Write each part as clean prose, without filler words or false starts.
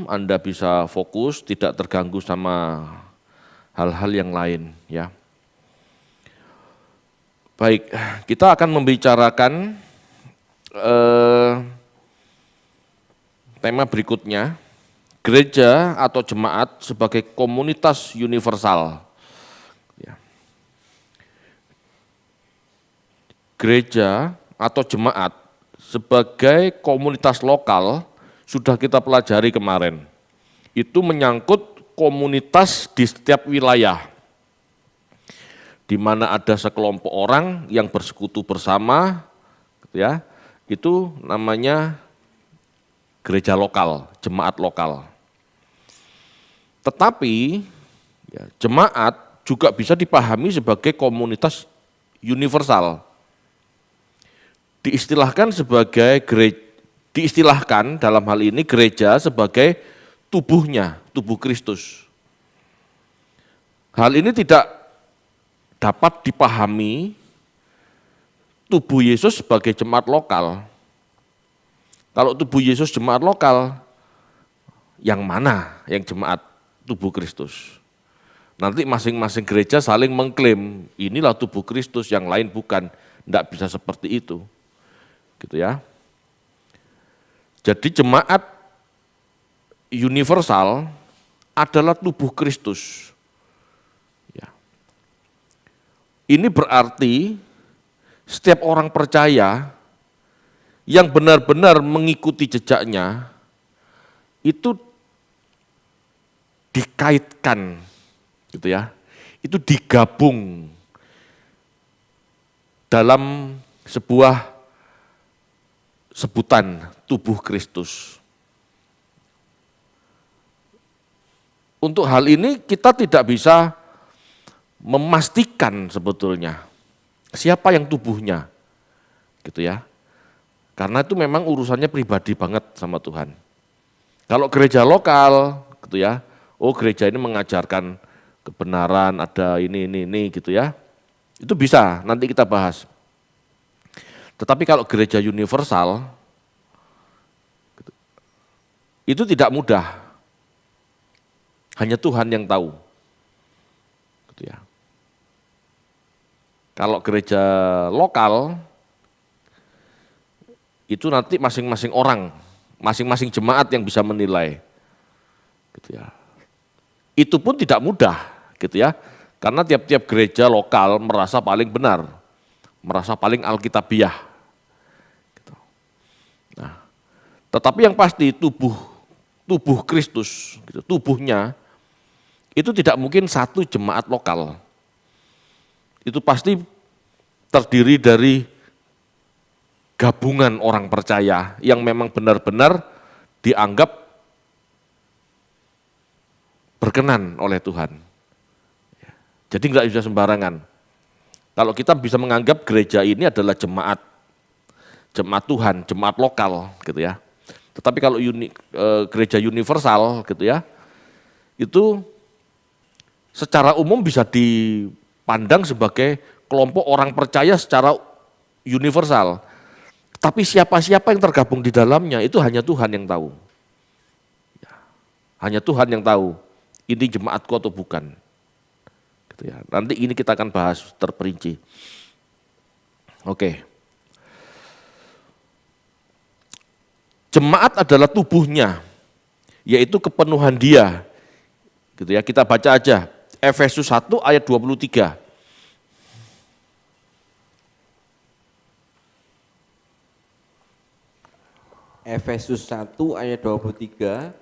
Anda bisa fokus, tidak terganggu sama hal-hal yang lain ya. Baik, kita akan membicarakan tema berikutnya, gereja atau jemaat sebagai komunitas universal. Ya. Gereja atau jemaat sebagai komunitas lokal sudah kita pelajari kemarin. Itu menyangkut komunitas di setiap wilayah, di mana ada sekelompok orang yang bersekutu bersama, ya, itu namanya gereja lokal, jemaat lokal. Tetapi ya, jemaat juga bisa dipahami sebagai komunitas universal. Diistilahkan dalam hal ini gereja sebagai tubuhnya, tubuh Kristus. Hal ini tidak dapat dipahami tubuh Yesus sebagai jemaat lokal. Kalau tubuh Yesus jemaat lokal, yang mana yang jemaat tubuh Kristus? Nanti masing-masing gereja saling mengklaim, inilah tubuh Kristus, yang lain bukan. Tidak bisa seperti itu. Gitu ya. Jadi jemaat universal adalah tubuh Kristus. Ya. Ini berarti setiap orang percaya yang benar-benar mengikuti jejaknya itu dikaitkan, gitu ya. Itu digabung dalam sebuah sebutan tubuh Kristus. Untuk hal ini kita tidak bisa memastikan sebetulnya siapa yang tubuhnya, gitu ya. Karena itu memang urusannya pribadi banget sama Tuhan. Kalau gereja lokal, gitu ya, oh gereja ini mengajarkan kebenaran, ada ini gitu ya. Itu bisa, nanti kita bahas. Tetapi kalau gereja universal, itu tidak mudah. Hanya Tuhan yang tahu. Gitu ya. Kalau gereja lokal, itu nanti masing-masing orang, masing-masing jemaat yang bisa menilai. Gitu ya. Itu pun tidak mudah, gitu ya. Karena tiap-tiap gereja lokal merasa paling benar, merasa paling alkitabiah. Nah, tetapi yang pasti tubuh Kristus, gitu, tubuhnya itu tidak mungkin satu jemaat lokal. Itu pasti terdiri dari gabungan orang percaya yang memang benar-benar dianggap berkenan oleh Tuhan. Jadi enggak bisa sembarangan. Kalau kita bisa menganggap gereja ini adalah jemaat Tuhan, jemaat lokal gitu ya. Tetapi kalau gereja universal gitu ya, itu secara umum bisa dipandang sebagai kelompok orang percaya secara universal. Tapi siapa-siapa yang tergabung di dalamnya itu hanya Tuhan yang tahu. Hanya Tuhan yang tahu ini jemaatku atau bukan. Gitu ya. Nanti ini kita akan bahas terperinci. Oke. Jemaat adalah tubuhnya, yaitu kepenuhan dia. Gitu ya, kita baca aja Efesus 1 ayat 23. Efesus 1 ayat 23,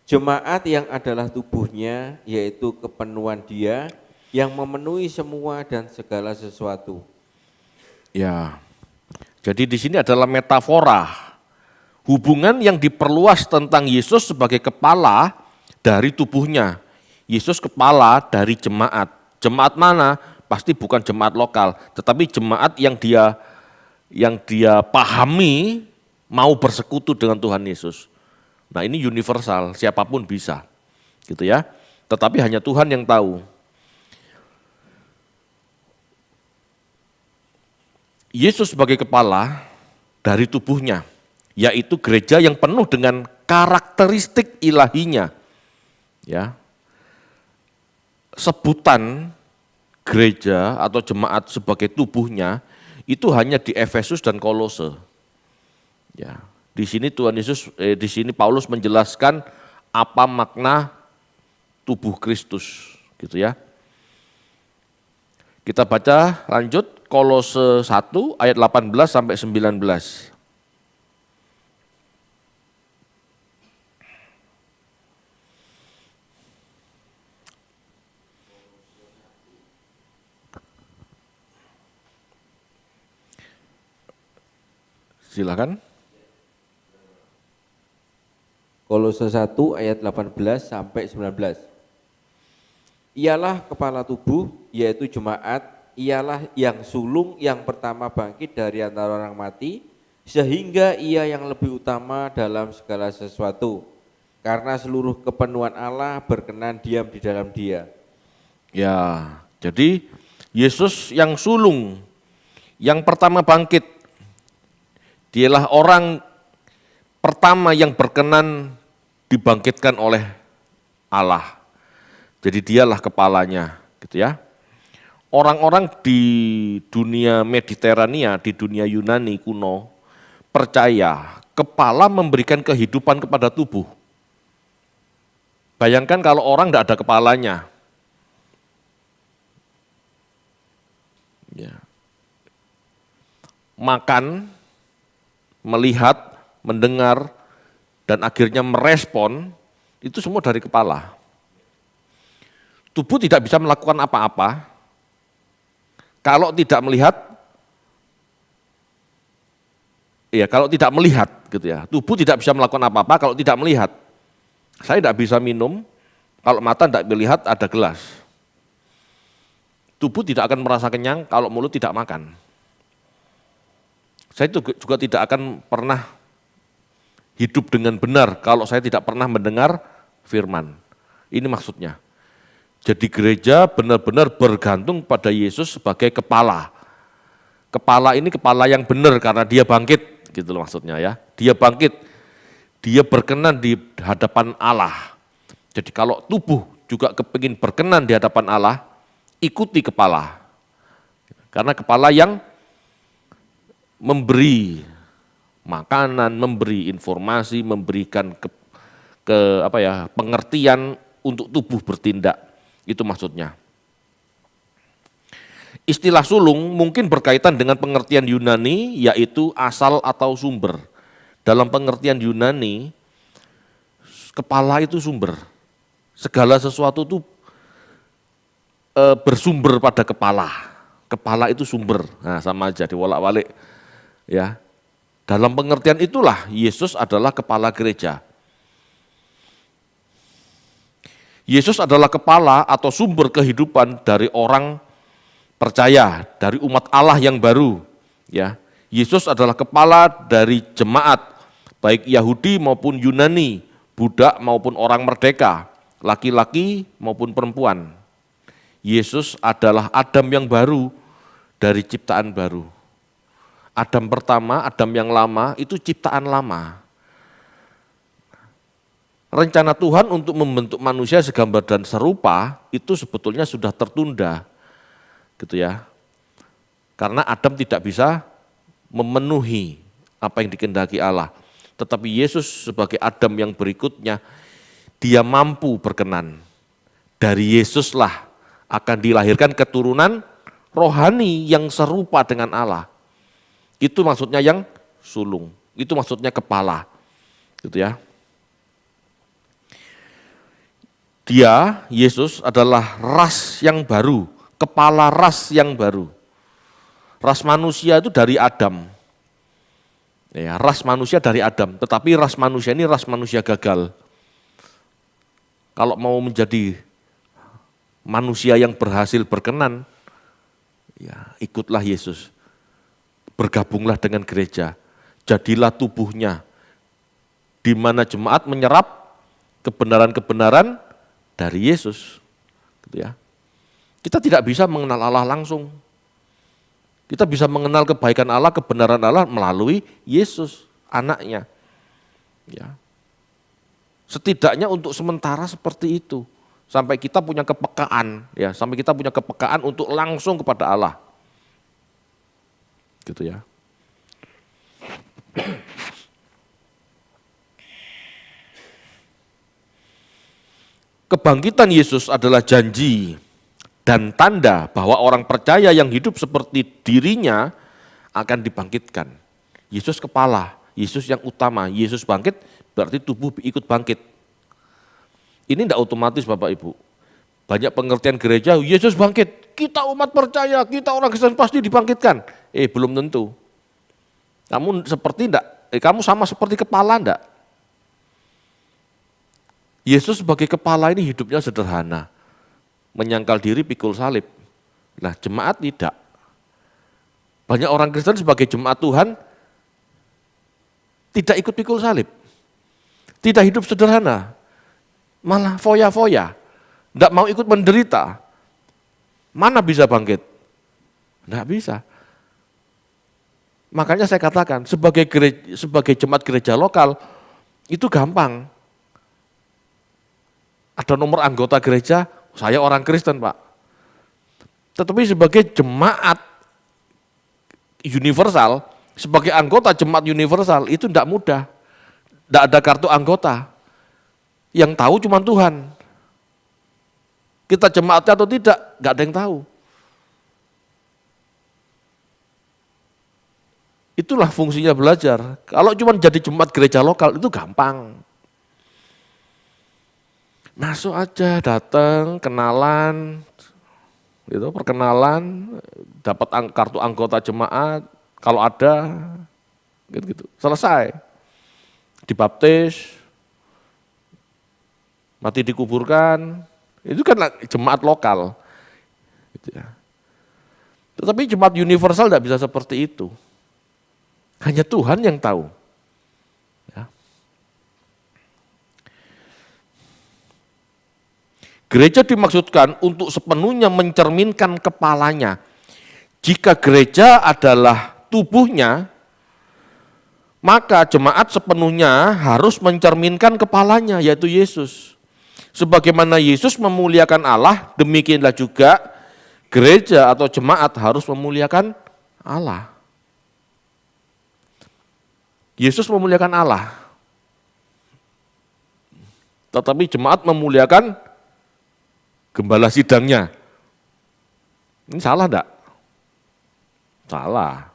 jemaat yang adalah tubuhnya, yaitu kepenuhan dia, yang memenuhi semua dan segala sesuatu. Ya, jadi di sini adalah metafora. Hubungan yang diperluas tentang Yesus sebagai kepala dari tubuhnya. Yesus kepala dari jemaat. Jemaat mana? Pasti bukan jemaat lokal, tetapi jemaat yang dia pahami mau bersekutu dengan Tuhan Yesus. Nah, ini universal, siapapun bisa. Gitu ya. Tetapi hanya Tuhan yang tahu. Yesus sebagai kepala dari tubuhnya, yaitu gereja yang penuh dengan karakteristik ilahinya. Ya. Sebutan gereja atau jemaat sebagai tubuhnya itu hanya di Efesus dan Kolose. Ya. Di sini di sini Paulus menjelaskan apa makna tubuh Kristus, gitu ya. Kita baca lanjut Kolose 1 ayat 18 sampai 19. Silakan. Kolose 1 ayat 18 sampai 19. Ialah kepala tubuh, yaitu jemaat, ialah yang sulung yang pertama bangkit dari antara orang mati, sehingga ia yang lebih utama dalam segala sesuatu. Karena seluruh kepenuhan Allah berkenan diam di dalam Dia. Ya, jadi Yesus yang sulung, yang pertama bangkit, dialah orang pertama yang berkenan dibangkitkan oleh Allah. Jadi dialah kepalanya, gitu ya. Orang-orang di dunia Mediterania, di dunia Yunani kuno, percaya kepala memberikan kehidupan kepada tubuh. Bayangkan kalau orang tidak ada kepalanya. Ya. Makan, melihat, mendengar, dan akhirnya merespon, itu semua dari kepala. Tubuh tidak bisa melakukan apa-apa kalau tidak melihat, kalau tidak melihat gitu ya. Tubuh tidak bisa melakukan apa-apa kalau tidak melihat. Saya tidak bisa minum kalau mata tidak melihat ada gelas. Tubuh tidak akan merasa kenyang kalau mulut tidak makan. Saya juga tidak akan pernah hidup dengan benar kalau saya tidak pernah mendengar firman. Ini maksudnya. Jadi gereja benar-benar bergantung pada Yesus sebagai kepala. Kepala ini kepala yang benar karena dia bangkit, gitu loh maksudnya ya. Dia bangkit, dia berkenan di hadapan Allah. Jadi kalau tubuh juga kepingin berkenan di hadapan Allah, ikuti kepala. Karena kepala yang memberi makanan, memberi informasi, memberikan pengertian untuk tubuh bertindak. Itu maksudnya. Istilah sulung mungkin berkaitan dengan pengertian Yunani, yaitu asal atau sumber. Dalam pengertian Yunani, kepala itu sumber. Segala sesuatu itu bersumber pada kepala. Kepala itu sumber. Nah, sama aja diwolak-walik. Ya. Dalam pengertian itulah Yesus adalah kepala gereja. Yesus adalah kepala atau sumber kehidupan dari orang percaya, dari umat Allah yang baru. Ya, Yesus adalah kepala dari jemaat, baik Yahudi maupun Yunani, budak maupun orang merdeka, laki-laki maupun perempuan. Yesus adalah Adam yang baru dari ciptaan baru. Adam pertama, Adam yang lama itu ciptaan lama. Rencana Tuhan untuk membentuk manusia segambar dan serupa itu sebetulnya sudah tertunda, gitu ya. Karena Adam tidak bisa memenuhi apa yang dikehendaki Allah. Tetapi Yesus sebagai Adam yang berikutnya, dia mampu berkenan. Dari Yesuslah akan dilahirkan keturunan rohani yang serupa dengan Allah. Itu maksudnya yang sulung, itu maksudnya kepala, gitu ya. Dia, Yesus adalah ras yang baru, kepala ras yang baru. Ras manusia itu dari Adam. Ya, ras manusia dari Adam, tetapi ras manusia ini ras manusia gagal. Kalau mau menjadi manusia yang berhasil berkenan, ya ikutlah Yesus. Bergabunglah dengan gereja, jadilah tubuhnya, di mana jemaat menyerap kebenaran-kebenaran dari Yesus, gitu ya. Kita tidak bisa mengenal Allah langsung. Kita bisa mengenal kebaikan Allah, kebenaran Allah melalui Yesus, anaknya. Ya. Setidaknya untuk sementara seperti itu. Sampai kita punya kepekaan, ya, sampai kita punya kepekaan untuk langsung kepada Allah. Gitu ya. Kebangkitan Yesus adalah janji dan tanda bahwa orang percaya yang hidup seperti dirinya akan dibangkitkan. Yesus kepala, Yesus yang utama, Yesus bangkit berarti tubuh ikut bangkit. Ini tidak otomatis Bapak Ibu. Banyak pengertian gereja, Yesus bangkit, kita umat percaya, kita orang Kristen pasti dibangkitkan. Belum tentu. Kamu seperti enggak? Kamu sama seperti kepala enggak? Yesus sebagai kepala ini hidupnya sederhana. Menyangkal diri pikul salib. Nah, jemaat tidak. Banyak orang Kristen sebagai jemaat Tuhan tidak ikut pikul salib. Tidak hidup sederhana. Malah foya-foya. Tidak mau ikut menderita. Mana bisa bangkit? Tidak bisa. Makanya saya katakan sebagai jemaat gereja lokal itu gampang. Ada nomor anggota gereja, saya orang Kristen Pak. Tetapi sebagai jemaat universal, sebagai anggota jemaat universal itu tidak mudah. Tidak ada kartu anggota. Yang tahu cuma Tuhan. Kita jemaatnya atau tidak, nggak ada yang tahu. Itulah fungsinya belajar. Kalau cuma jadi jemaat gereja lokal itu gampang. Masuk aja, datang, kenalan, gitu, perkenalan, dapat kartu anggota jemaat, kalau ada, gitu, selesai. Dibaptis, mati dikuburkan, itu kan jemaat lokal. Gitu ya. Tetapi jemaat universal tidak bisa seperti itu. Hanya Tuhan yang tahu. Gereja dimaksudkan untuk sepenuhnya mencerminkan kepalanya. Jika gereja adalah tubuhnya, maka jemaat sepenuhnya harus mencerminkan kepalanya, yaitu Yesus. Sebagaimana Yesus memuliakan Allah, demikianlah juga gereja atau jemaat harus memuliakan Allah. Yesus memuliakan Allah, tetapi jemaat memuliakan gembala sidangnya. Ini salah enggak? Salah.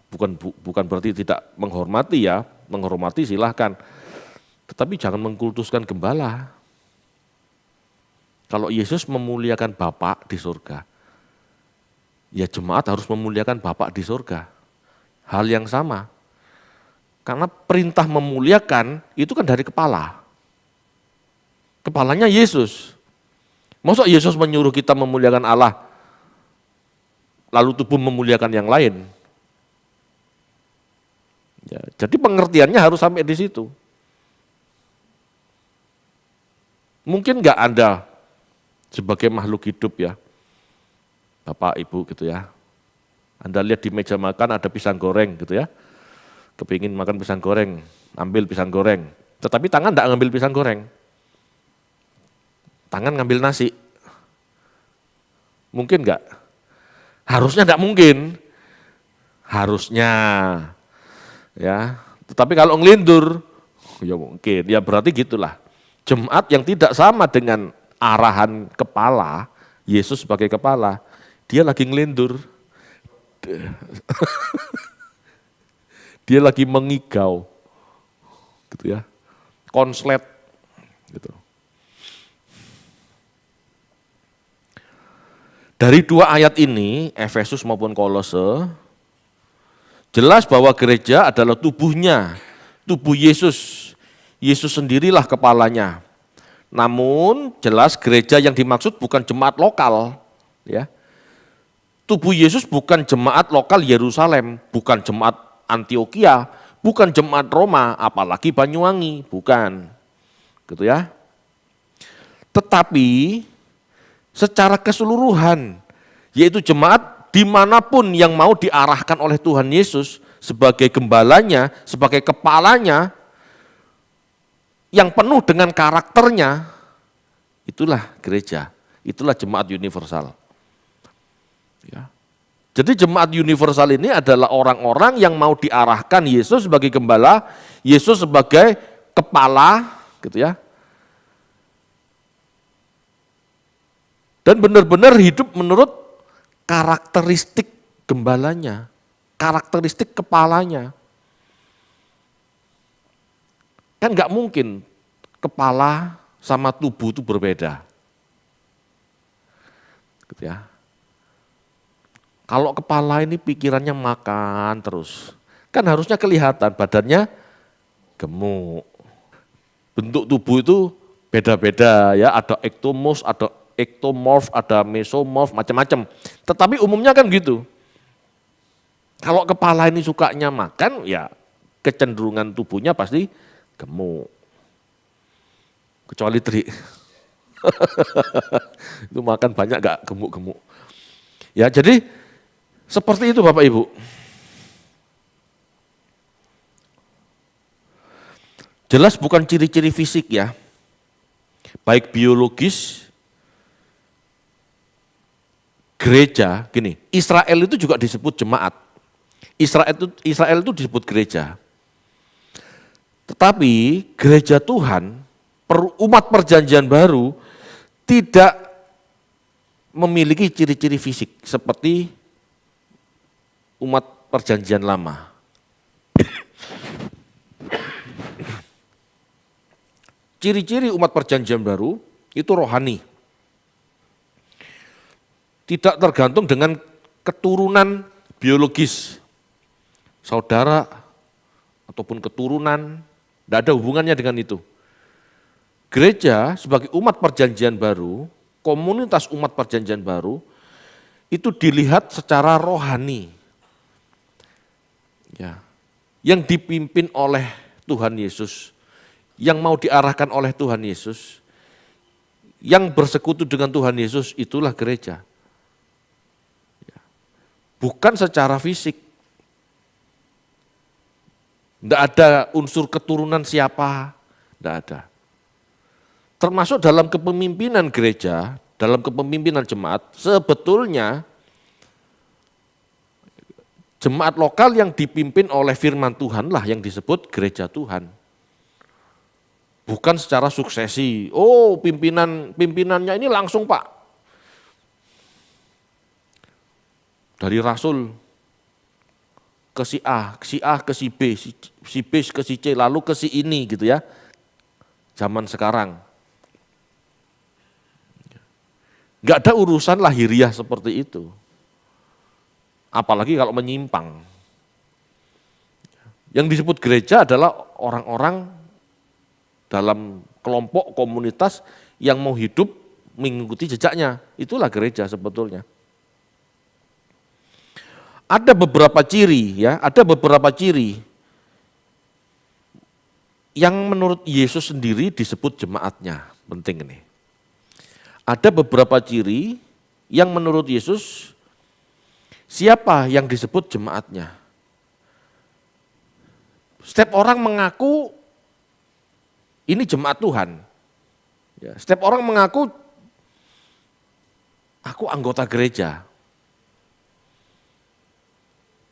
Bukan berarti tidak menghormati ya, menghormati silahkan. Tetapi jangan mengkultuskan gembala. Kalau Yesus memuliakan Bapa di surga, ya jemaat harus memuliakan Bapa di surga. Hal yang sama. Karena perintah memuliakan itu kan dari kepala. Kepalanya Yesus. Masa Yesus menyuruh kita memuliakan Allah, lalu tubuh memuliakan yang lain? Ya, jadi pengertiannya harus sampai di situ. Mungkin enggak Anda sebagai makhluk hidup ya, Bapak Ibu gitu ya, Anda lihat di meja makan ada pisang goreng gitu ya, kepingin makan pisang goreng, ambil pisang goreng, tetapi tangan enggak ngambil pisang goreng. Tangan ngambil nasi. Mungkin enggak? Harusnya enggak mungkin. Harusnya. Ya, tetapi kalau ngelindur, ya mungkin. Ya berarti gitulah. Jemaat yang tidak sama dengan arahan kepala, Yesus sebagai kepala, dia lagi ngelindur. Dia lagi mengigau. Gitu ya. Konslet gitu. Dari dua ayat ini, Efesus maupun Kolose, jelas bahwa gereja adalah tubuhnya, tubuh Yesus. Yesus sendirilah kepalanya. Namun jelas gereja yang dimaksud bukan jemaat lokal. Ya. Tubuh Yesus bukan jemaat lokal Yerusalem, bukan jemaat Antioquia, bukan jemaat Roma, apalagi Banyuwangi, bukan. Gitu ya. Tetapi secara keseluruhan, yaitu jemaat dimanapun yang mau diarahkan oleh Tuhan Yesus sebagai gembalanya, sebagai kepalanya, yang penuh dengan karakternya, itulah gereja, itulah jemaat universal. Ya. Jadi jemaat universal ini adalah orang-orang yang mau diarahkan Yesus sebagai gembala, Yesus sebagai kepala, gitu ya. Dan benar-benar hidup menurut karakteristik gembalanya, karakteristik kepalanya. Kan nggak mungkin kepala sama tubuh itu berbeda. Gitu ya. Kalau kepala ini pikirannya makan terus, kan harusnya kelihatan badannya gemuk. Bentuk tubuh itu beda-beda ya, ada ektomos, ada ektomorf, ada mesomorf, macam-macam. Tetapi umumnya kan gitu. Kalau kepala ini sukanya makan, ya kecenderungan tubuhnya pasti gemuk. Kecuali Tri. Itu makan banyak gak gemuk-gemuk. Ya jadi seperti itu Bapak Ibu. Jelas bukan ciri-ciri fisik ya. Baik biologis, gereja, gini, Israel itu juga disebut jemaat. Israel itu disebut gereja. Tetapi gereja Tuhan, umat perjanjian baru tidak memiliki ciri-ciri fisik seperti umat perjanjian lama. Ciri-ciri umat perjanjian baru itu rohani. Tidak tergantung dengan keturunan biologis, saudara ataupun keturunan, tidak ada hubungannya dengan itu. Gereja sebagai umat perjanjian baru, komunitas umat perjanjian baru, itu dilihat secara rohani. Ya, yang dipimpin oleh Tuhan Yesus, yang mau diarahkan oleh Tuhan Yesus, yang bersekutu dengan Tuhan Yesus, itulah gereja. Bukan secara fisik. Tidak ada unsur keturunan siapa, tidak ada. Termasuk dalam kepemimpinan gereja, dalam kepemimpinan jemaat, sebetulnya jemaat lokal yang dipimpin oleh firman Tuhan lah yang disebut gereja Tuhan. Bukan secara suksesi, oh pimpinannya ini langsung Pak. Dari Rasul ke si A ke si B, si B ke si C, lalu ke si ini gitu ya. Zaman sekarang. Enggak ada urusan lahiriah seperti itu. Apalagi kalau menyimpang. Yang disebut gereja adalah orang-orang dalam kelompok komunitas yang mau hidup mengikuti jejaknya. Itulah gereja sebetulnya. Ada beberapa ciri ya, ada beberapa ciri yang menurut Yesus sendiri disebut jemaatnya. Penting ini. Ada beberapa ciri yang menurut Yesus siapa yang disebut jemaatnya. Setiap orang mengaku ini jemaat Tuhan. Ya, setiap orang mengaku aku anggota gereja.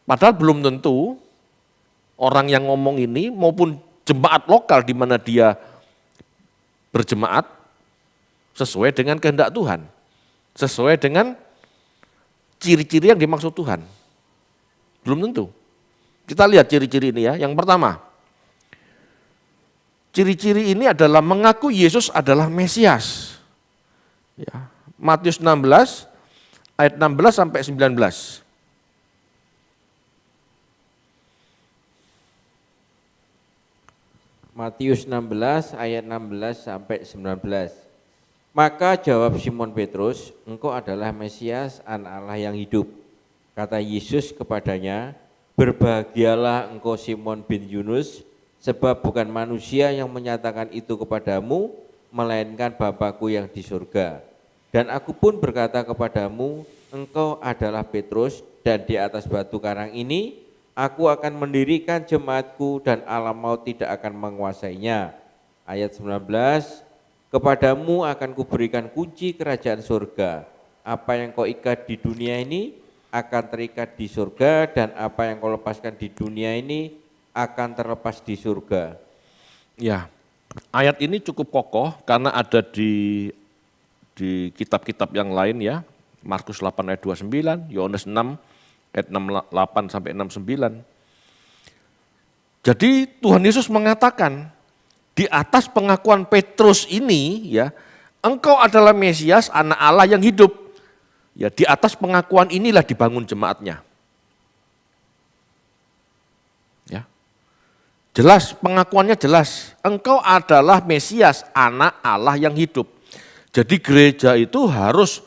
Padahal belum tentu orang yang ngomong ini maupun jemaat lokal di mana dia berjemaat sesuai dengan kehendak Tuhan. Sesuai dengan ciri-ciri yang dimaksud Tuhan. Belum tentu. Kita lihat ciri-ciri ini ya. Yang pertama, ciri-ciri ini adalah mengaku Yesus adalah Mesias. Ya, Matius 16 ayat 16 sampai 19. Matius 16 ayat 16 sampai 19. Maka jawab Simon Petrus, engkau adalah Mesias, anak Allah yang hidup. Kata Yesus kepadanya, berbahagialah engkau Simon bin Yunus, sebab bukan manusia yang menyatakan itu kepadamu, melainkan Bapa-Ku yang di surga. Dan aku pun berkata kepadamu, engkau adalah Petrus, dan di atas batu karang ini, aku akan mendirikan jemaatku dan alam maut tidak akan menguasainya. Ayat 19, kepadamu akan kuberikan kunci kerajaan surga. Apa yang kau ikat di dunia ini akan terikat di surga, dan apa yang kau lepaskan di dunia ini akan terlepas di surga. Ya, ayat ini cukup kokoh karena ada di kitab-kitab yang lain ya. Markus 8 ayat 29, Yohanes 6 ayat 68 sampai 69. Jadi Tuhan Yesus mengatakan di atas pengakuan Petrus ini ya, engkau adalah Mesias, anak Allah yang hidup. Ya, di atas pengakuan inilah dibangun jemaatnya. Ya. Jelas, pengakuannya jelas. Engkau adalah Mesias, anak Allah yang hidup. Jadi gereja itu harus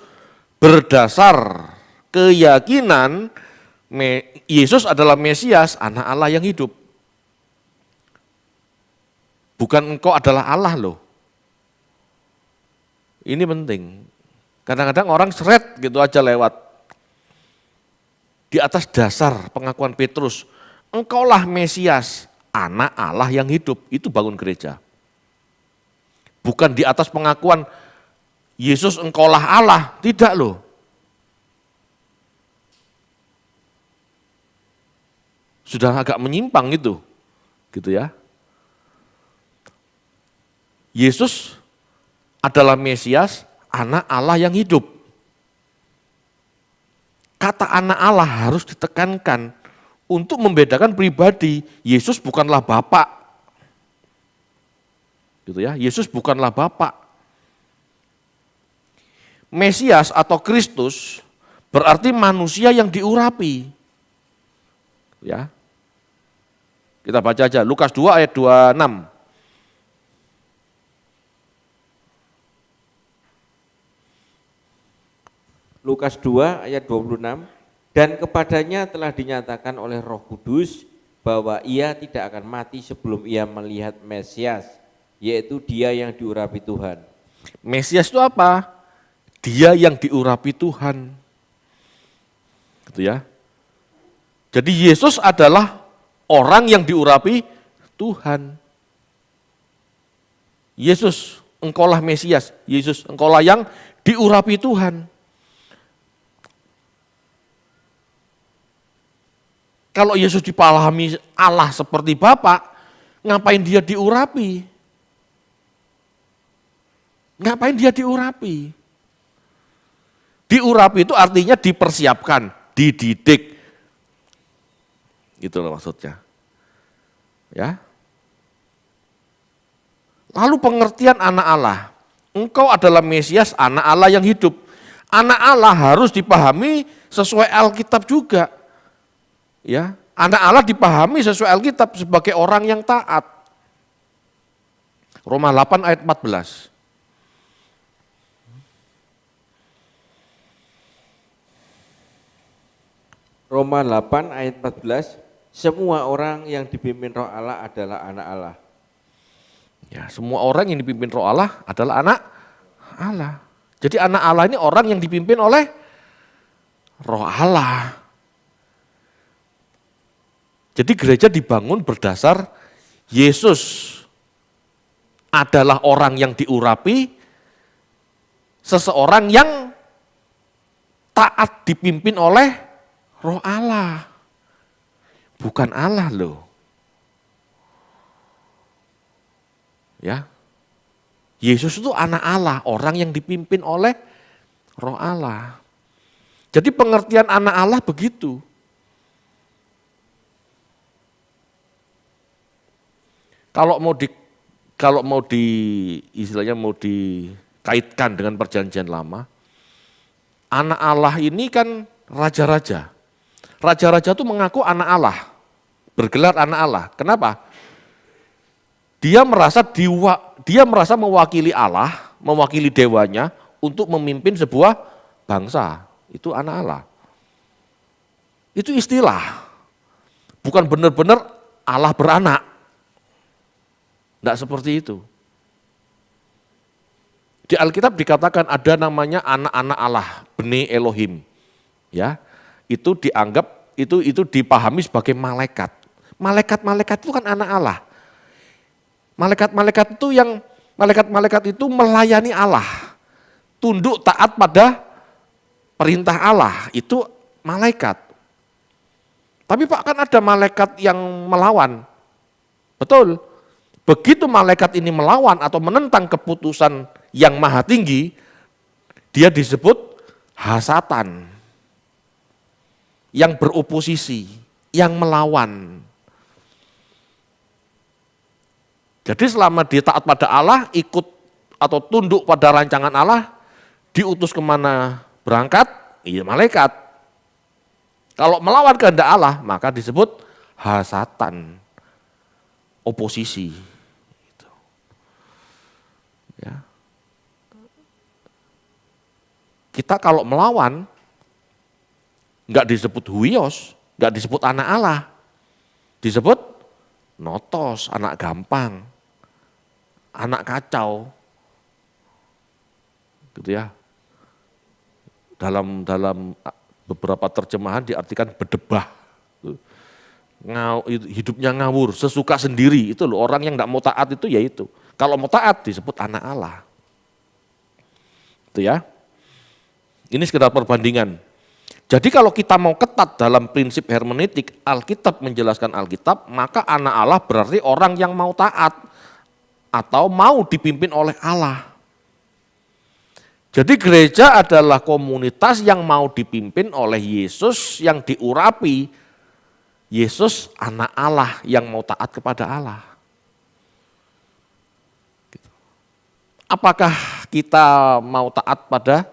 berdasar keyakinan Yesus adalah Mesias, anak Allah yang hidup. Bukan engkau adalah Allah loh. Ini penting. Kadang-kadang orang seret gitu aja lewat. Di atas dasar pengakuan Petrus, engkaulah Mesias, anak Allah yang hidup. Itu bangun gereja. Bukan di atas pengakuan Yesus engkaulah Allah, tidak loh. Sudah agak menyimpang itu, gitu ya. Yesus adalah Mesias, anak Allah yang hidup. Kata anak Allah harus ditekankan untuk membedakan pribadi. Yesus bukanlah Bapak. Gitu ya, Yesus bukanlah Bapak. Mesias atau Kristus berarti manusia yang diurapi. Ya. Kita baca aja Lukas 2 ayat 26. Lukas 2 ayat 26, dan kepadanya telah dinyatakan oleh Roh Kudus bahwa ia tidak akan mati sebelum ia melihat Mesias, yaitu dia yang diurapi Tuhan. Mesias itu apa? Dia yang diurapi Tuhan. Gitu ya. Jadi Yesus adalah orang yang diurapi Tuhan. Yesus, engkaulah Mesias. Yesus, engkaulah yang diurapi Tuhan. Kalau Yesus dipahami Allah seperti Bapa, ngapain dia diurapi? Ngapain dia diurapi? Diurapi itu artinya dipersiapkan, dididik. Gitu loh maksudnya. Ya. Lalu pengertian anak Allah. Engkau adalah Mesias, anak Allah yang hidup. Anak Allah harus dipahami sesuai Alkitab juga. Ya, anak Allah dipahami sesuai Alkitab sebagai orang yang taat. Roma 8 ayat 14. Roma 8 ayat 14, semua orang yang dipimpin Roh Allah adalah anak Allah. Ya, semua orang yang dipimpin Roh Allah adalah anak Allah. Jadi anak Allah ini orang yang dipimpin oleh Roh Allah. Jadi gereja dibangun berdasar Yesus adalah orang yang diurapi, seseorang yang taat dipimpin oleh Roh Allah, bukan Allah loh. Ya, Yesus itu anak Allah, orang yang dipimpin oleh Roh Allah. Jadi pengertian anak Allah begitu. Kalau mau istilahnya mau dikaitkan dengan perjanjian lama, anak Allah ini kan raja-raja. Raja-raja itu mengaku anak Allah, bergelar anak Allah. Kenapa? Dia merasa mewakili Allah, mewakili dewanya untuk memimpin sebuah bangsa. Itu anak Allah. Itu istilah. Bukan benar-benar Allah beranak. Tidak seperti itu. Di Alkitab dikatakan ada namanya anak-anak Allah, Bene Elohim. Ya, itu dianggap itu dipahami sebagai malaikat. Malaikat-malaikat itu kan anak Allah. Malaikat-malaikat itu melayani Allah. Tunduk taat pada perintah Allah, itu malaikat. Tapi Pak, kan ada malaikat yang melawan. Betul. Begitu malaikat ini melawan atau menentang keputusan yang maha tinggi, dia disebut hasatan. Yang beroposisi, yang melawan. Jadi selama dia taat pada Allah, ikut atau tunduk pada rancangan Allah, diutus kemana berangkat, iya malaikat. Kalau melawan kehendak Allah, maka disebut hasatan, oposisi. Gitu. Ya. Kita kalau melawan, nggak disebut huios, nggak disebut anak Allah, disebut notos, anak gampang, anak kacau, gitu ya. Dalam beberapa terjemahan diartikan berdebah, hidupnya ngawur, sesuka sendiri, itu loh orang yang nggak mau taat itu ya itu. Kalau mau taat disebut anak Allah, itu ya. Ini sekedar perbandingan. Jadi kalau kita mau ketat dalam prinsip hermeneutik, Alkitab menjelaskan Alkitab, maka anak Allah berarti orang yang mau taat atau mau dipimpin oleh Allah. Jadi gereja adalah komunitas yang mau dipimpin oleh Yesus yang diurapi. Yesus anak Allah yang mau taat kepada Allah. Apakah kita mau taat pada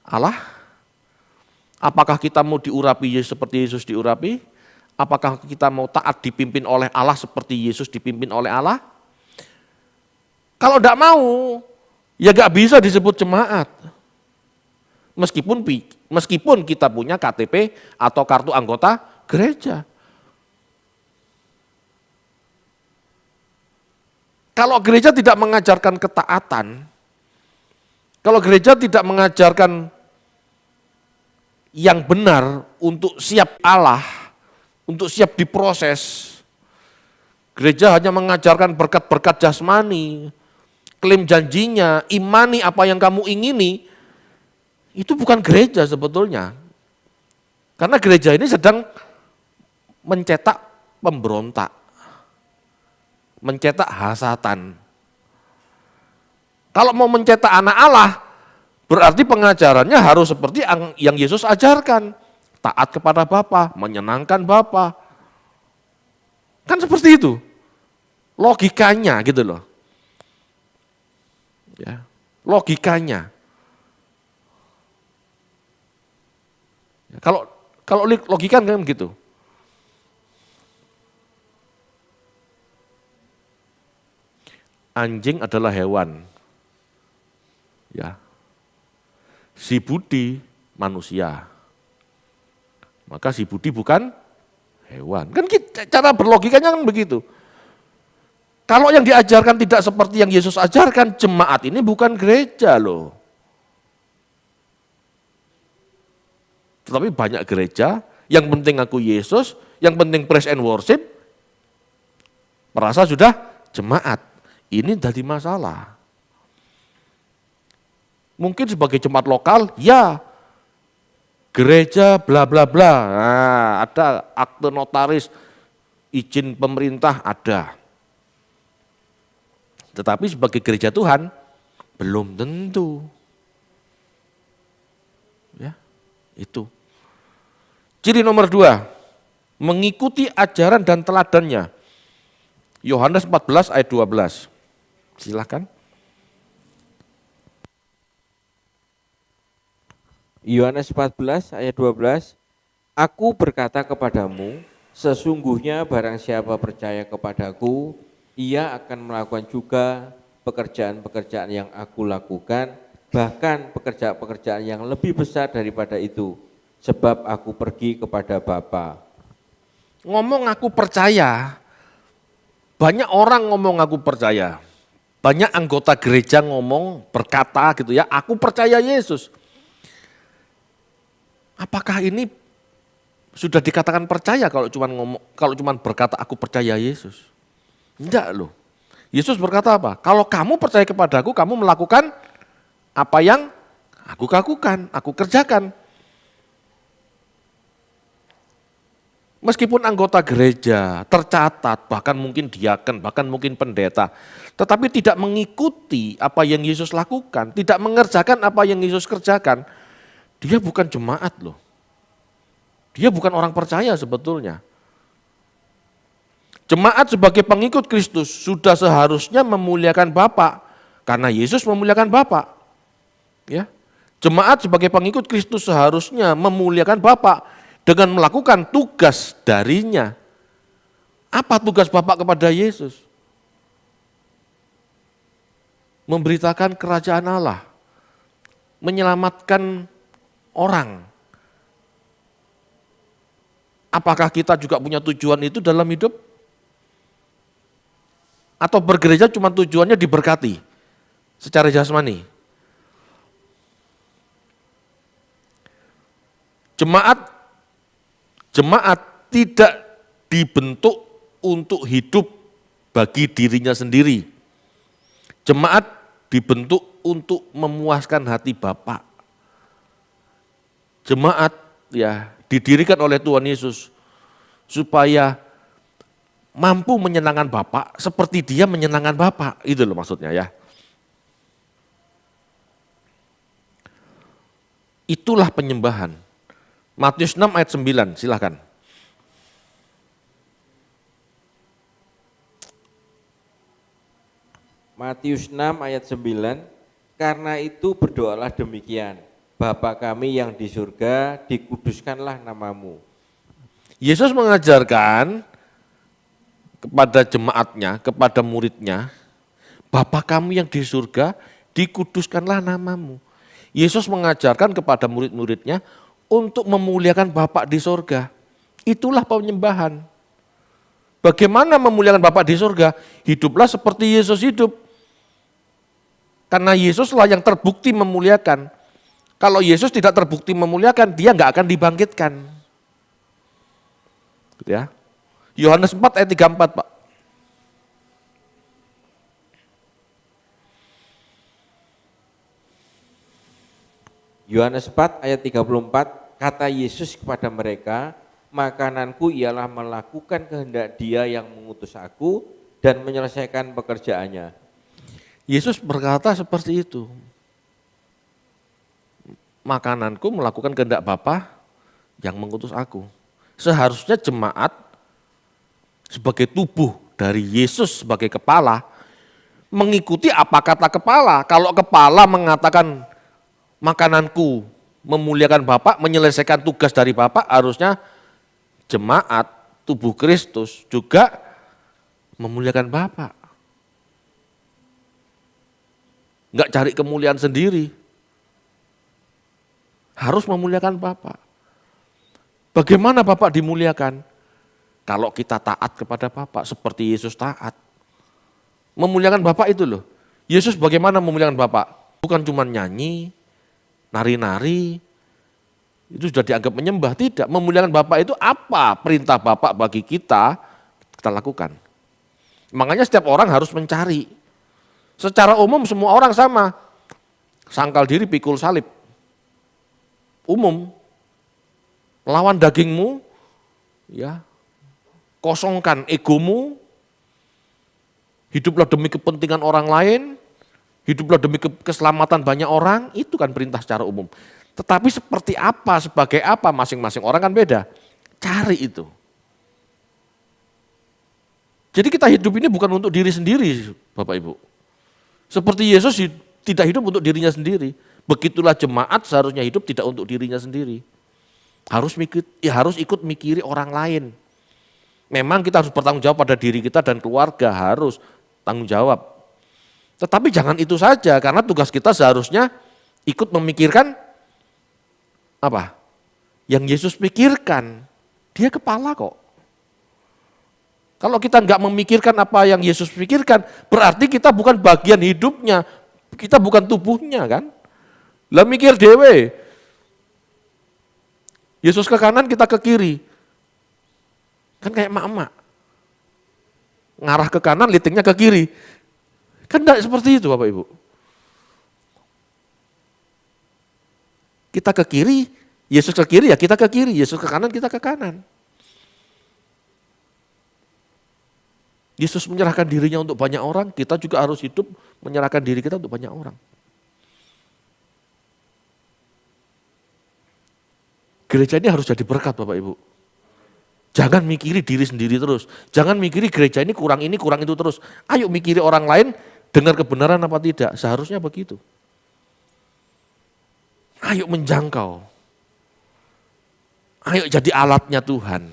Allah? Apakah kita mau diurapi seperti Yesus diurapi? Apakah kita mau taat dipimpin oleh Allah seperti Yesus dipimpin oleh Allah? Kalau tidak mau, ya gak bisa disebut jemaat. Meskipun kita punya KTP atau kartu anggota gereja. Kalau gereja tidak mengajarkan ketaatan, kalau gereja tidak mengajarkan yang benar untuk siap Allah, untuk siap diproses, gereja hanya mengajarkan berkat-berkat jasmani, klaim janjinya, imani apa yang kamu ingini, itu bukan gereja sebetulnya. Karena gereja ini sedang mencetak pemberontak, mencetak hasatan. Kalau mau mencetak anak Allah, berarti pengajarannya harus seperti yang Yesus ajarkan. Taat kepada Bapa, menyenangkan Bapa. Kan seperti itu. Logikanya gitu loh. Ya, logikanya. Ya, kalau logika kan gitu. Anjing adalah hewan. Ya. Si Budi manusia. Maka si Budi bukan hewan. Kan cara berlogikanya kan begitu. Kalau yang diajarkan tidak seperti yang Yesus ajarkan, jemaat ini bukan gereja loh. Tetapi banyak gereja, yang penting aku Yesus, yang penting praise and worship, merasa sudah jemaat. Ini jadi masalah. Mungkin sebagai jemaat lokal, ya gereja bla bla bla, nah, ada akte notaris, izin pemerintah ada. Tetapi sebagai gereja Tuhan, belum tentu. Ya, itu. Ciri nomor 2, mengikuti ajaran dan teladannya. Yohanes 14 ayat 12. Silakan. Yohanes 14 ayat 12, Aku berkata kepadamu, sesungguhnya barang siapa percaya kepadaku, ia akan melakukan juga pekerjaan-pekerjaan yang aku lakukan, bahkan pekerjaan-pekerjaan yang lebih besar daripada itu, sebab aku pergi kepada Bapa. Ngomong aku percaya, banyak orang ngomong aku percaya, banyak anggota gereja ngomong berkata gitu ya, aku percaya Yesus. Apakah ini sudah dikatakan percaya kalau cuma berkata aku percaya Yesus? Enggak loh. Yesus berkata apa? Kalau kamu percaya kepadaku, kamu melakukan apa yang aku lakukan, aku kerjakan. Meskipun anggota gereja tercatat, bahkan mungkin diaken, bahkan mungkin pendeta, tetapi tidak mengikuti apa yang Yesus lakukan, tidak mengerjakan apa yang Yesus kerjakan, dia bukan jemaat loh. Dia bukan orang percaya sebetulnya. Jemaat sebagai pengikut Kristus sudah seharusnya memuliakan Bapa, karena Yesus memuliakan Bapa. Ya. Jemaat sebagai pengikut Kristus seharusnya memuliakan Bapa dengan melakukan tugas darinya. Apa tugas Bapa kepada Yesus? Memberitakan kerajaan Allah, menyelamatkan orang. Apakah kita juga punya tujuan itu dalam hidup? Atau bergereja cuma tujuannya diberkati secara jasmani? Jemaat tidak dibentuk untuk hidup bagi dirinya sendiri. Jemaat dibentuk untuk memuaskan hati Bapa. Jemaat ya didirikan oleh Tuhan Yesus supaya mampu menyenangkan Bapa seperti Dia menyenangkan Bapa. Itu loh maksudnya ya. Itulah penyembahan. Matius 6 ayat 9, silakan. Matius 6 ayat 9, karena itu berdoalah demikian, Bapa kami yang di surga, dikuduskanlah namamu. Yesus mengajarkan kepada jemaatnya, kepada muridnya, Bapa kami yang di surga, dikuduskanlah namamu. Yesus mengajarkan kepada murid-muridnya untuk memuliakan Bapa di surga. Itulah penyembahan. Bagaimana memuliakan Bapa di surga? Hiduplah seperti Yesus hidup. Karena Yesuslah yang terbukti memuliakan. Kalau Yesus tidak terbukti memuliakan, Dia nggak akan dibangkitkan. Gitu ya. Yohanes 4 ayat 34, Pak. Yohanes 4 ayat 34, kata Yesus kepada mereka, makananku ialah melakukan kehendak Dia yang mengutus aku dan menyelesaikan pekerjaannya. Yesus berkata seperti itu. Makananku melakukan kehendak Bapa yang mengutus aku. Seharusnya jemaat sebagai tubuh dari Yesus sebagai kepala mengikuti apa kata kepala. Kalau kepala mengatakan makananku memuliakan Bapa, menyelesaikan tugas dari Bapa, harusnya jemaat tubuh Kristus juga memuliakan Bapa. Enggak cari kemuliaan sendiri. Harus memuliakan Bapa. Bagaimana Bapa dimuliakan? Kalau kita taat kepada Bapa seperti Yesus taat. Memuliakan Bapa itu loh. Yesus bagaimana memuliakan Bapa? Bukan cuma nyanyi, nari-nari, itu sudah dianggap menyembah. Tidak, memuliakan Bapa itu apa perintah Bapa bagi kita lakukan. Makanya setiap orang harus mencari. Secara umum semua orang sama. Sangkal diri pikul salib. Umum. Lawan dagingmu, ya. Kosongkan egomu. Hiduplah demi kepentingan orang lain. Hiduplah demi keselamatan banyak orang, itu kan perintah secara umum. Tetapi seperti apa, sebagai apa, masing-masing orang kan beda. Cari itu. Jadi kita hidup ini bukan untuk diri sendiri, Bapak Ibu. Seperti Yesus tidak hidup untuk dirinya sendiri. Begitulah jemaat seharusnya hidup tidak untuk dirinya sendiri. Harus ikut mikiri orang lain. Memang kita harus bertanggung jawab pada diri kita dan keluarga, harus tanggung jawab. Tetapi jangan itu saja, karena tugas kita seharusnya ikut memikirkan apa? Yang Yesus pikirkan. Dia kepala kok. Kalau kita nggak memikirkan apa yang Yesus pikirkan, berarti kita bukan bagian hidupnya, kita bukan tubuhnya kan. Lah mikir dewe. Yesus ke kanan, kita ke kiri. Kan kayak emak-emak. Ngarah ke kanan, litingnya ke kiri. Kan tidak seperti itu Bapak Ibu. Kita ke kiri, Yesus ke kiri ya kita ke kiri, Yesus ke kanan kita ke kanan. Yesus menyerahkan dirinya untuk banyak orang, kita juga harus hidup menyerahkan diri kita untuk banyak orang. Gereja ini harus jadi berkat Bapak Ibu. Jangan mikiri diri sendiri terus. Jangan mikiri gereja ini kurang itu terus. Ayo mikiri orang lain, dengar kebenaran apa tidak. Seharusnya begitu. Ayo menjangkau. Ayo jadi alatnya Tuhan.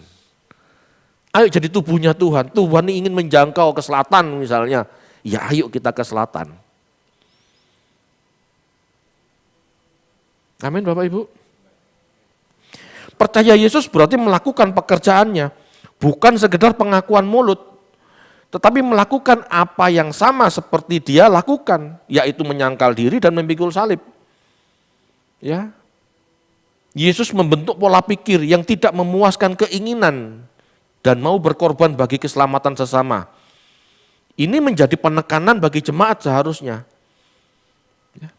Ayo jadi tubuhnya Tuhan. Tuhan ini ingin menjangkau ke selatan misalnya. Ya ayo kita ke selatan. Amin Bapak Ibu. Percaya Yesus berarti melakukan pekerjaannya. Bukan sekedar pengakuan mulut. Tetapi melakukan apa yang sama seperti dia lakukan. Yaitu menyangkal diri dan memikul salib. Ya, Yesus membentuk pola pikir yang tidak memuaskan keinginan dan mau berkorban bagi keselamatan sesama. Ini menjadi penekanan bagi jemaat seharusnya.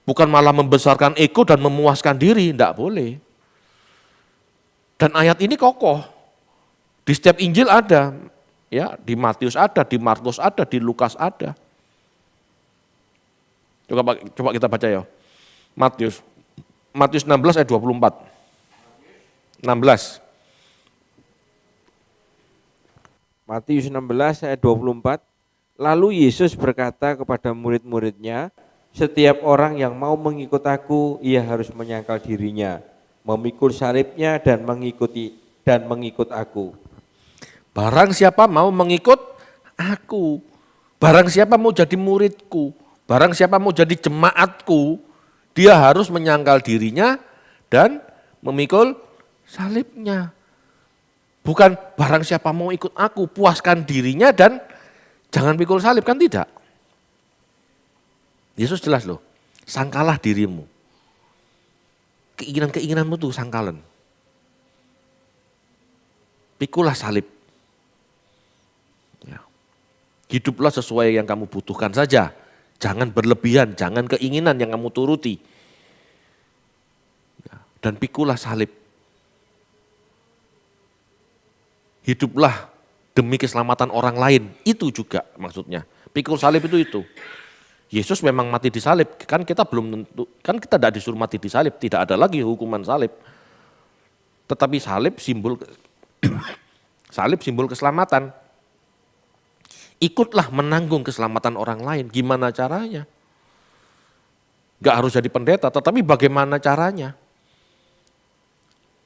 Bukan malah membesarkan ego dan memuaskan diri, tidak boleh. Dan ayat ini kokoh. Di setiap Injil ada, ya, di Matius ada, di Markus ada, di Lukas ada. Coba kita baca ya. Matius 16 ayat 24. 16. Matius 16 ayat 24. Lalu Yesus berkata kepada murid-muridnya, setiap orang yang mau mengikut aku, ia harus menyangkal dirinya, memikul salibnya dan mengikut aku. Barang siapa mau mengikut aku, barang siapa mau jadi muridku, barang siapa mau jadi jemaatku, dia harus menyangkal dirinya dan memikul salibnya. Bukan barang siapa mau ikut aku, puaskan dirinya dan jangan pikul salib, kan tidak. Yesus jelas loh, sangkalah dirimu. Keinginan-keinginanmu tuh sangkalan. Pikulah salib. Ya. Hiduplah sesuai yang kamu butuhkan saja. Jangan berlebihan, jangan keinginan yang kamu turuti. Ya. Dan pikulah salib. Hiduplah demi keselamatan orang lain. Itu juga maksudnya. Pikul salib itu. Yesus memang mati di salib, kan kita belum tentu, kan kita tidak disuruh mati di salib, tidak ada lagi hukuman salib. Tetapi salib simbol keselamatan. Ikutlah menanggung keselamatan orang lain, gimana caranya? Gak harus jadi pendeta, tetapi bagaimana caranya?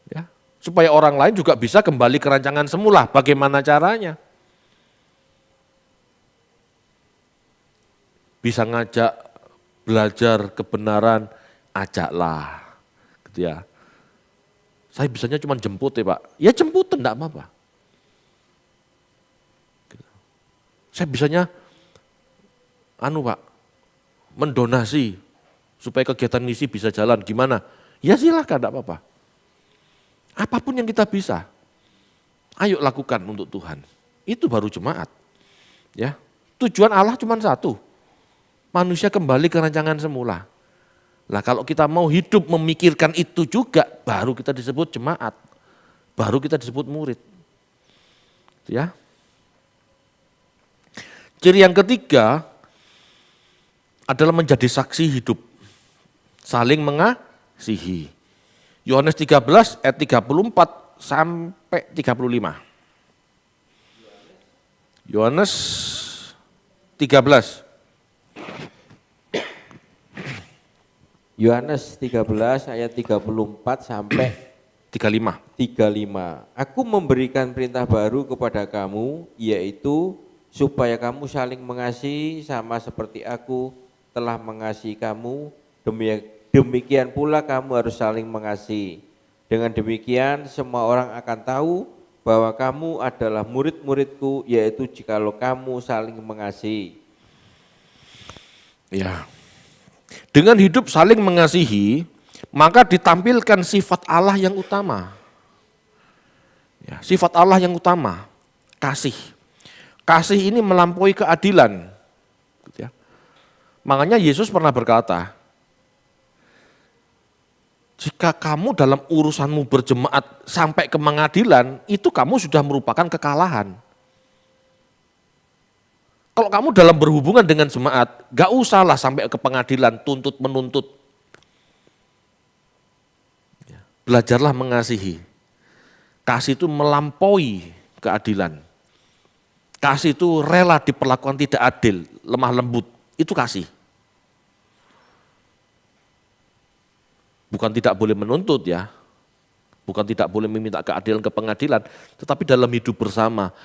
Ya, supaya orang lain juga bisa kembali ke rancangan semula, bagaimana caranya? Bisa ngajak belajar kebenaran, ajaklah, gitu ya. Saya bisanya cuma jemput ya Pak, ya jemputan enggak apa-apa. Saya bisanya, Pak, mendonasi supaya kegiatan misi bisa jalan, gimana? Ya silahkan, enggak apa-apa. Apapun yang kita bisa, ayo lakukan untuk Tuhan. Itu baru jemaat. Ya, tujuan Allah cuma satu. Manusia kembali ke rancangan semula. Nah kalau kita mau hidup memikirkan itu juga, baru kita disebut jemaat. Baru kita disebut murid. Ya. Ciri yang ketiga adalah menjadi saksi hidup. Saling mengasihi. Yohanes 13 ayat 34 sampai 35. Yohanes 13. Yohanes 13 ayat 34 sampai 35. Aku memberikan perintah baru kepada kamu, yaitu supaya kamu saling mengasihi sama seperti aku telah mengasihi kamu, demikian pula kamu harus saling mengasihi. Dengan demikian semua orang akan tahu bahwa kamu adalah murid-muridku, yaitu jikalau kamu saling mengasihi. Ya. Dengan hidup saling mengasihi, maka ditampilkan sifat Allah yang utama. Ya, sifat Allah yang utama, kasih. Kasih ini melampaui keadilan. Ya. Makanya Yesus pernah berkata, jika kamu dalam urusanmu berjemaat sampai ke pengadilan, itu kamu sudah merupakan kekalahan. Kalau kamu dalam berhubungan dengan jemaat, gak usahlah sampai ke pengadilan, tuntut menuntut. Belajarlah mengasihi. Kasih itu melampaui keadilan. Kasih itu rela diperlakukan tidak adil, lemah lembut, itu kasih. Bukan tidak boleh menuntut ya, bukan tidak boleh meminta keadilan ke pengadilan, tetapi dalam hidup bersama,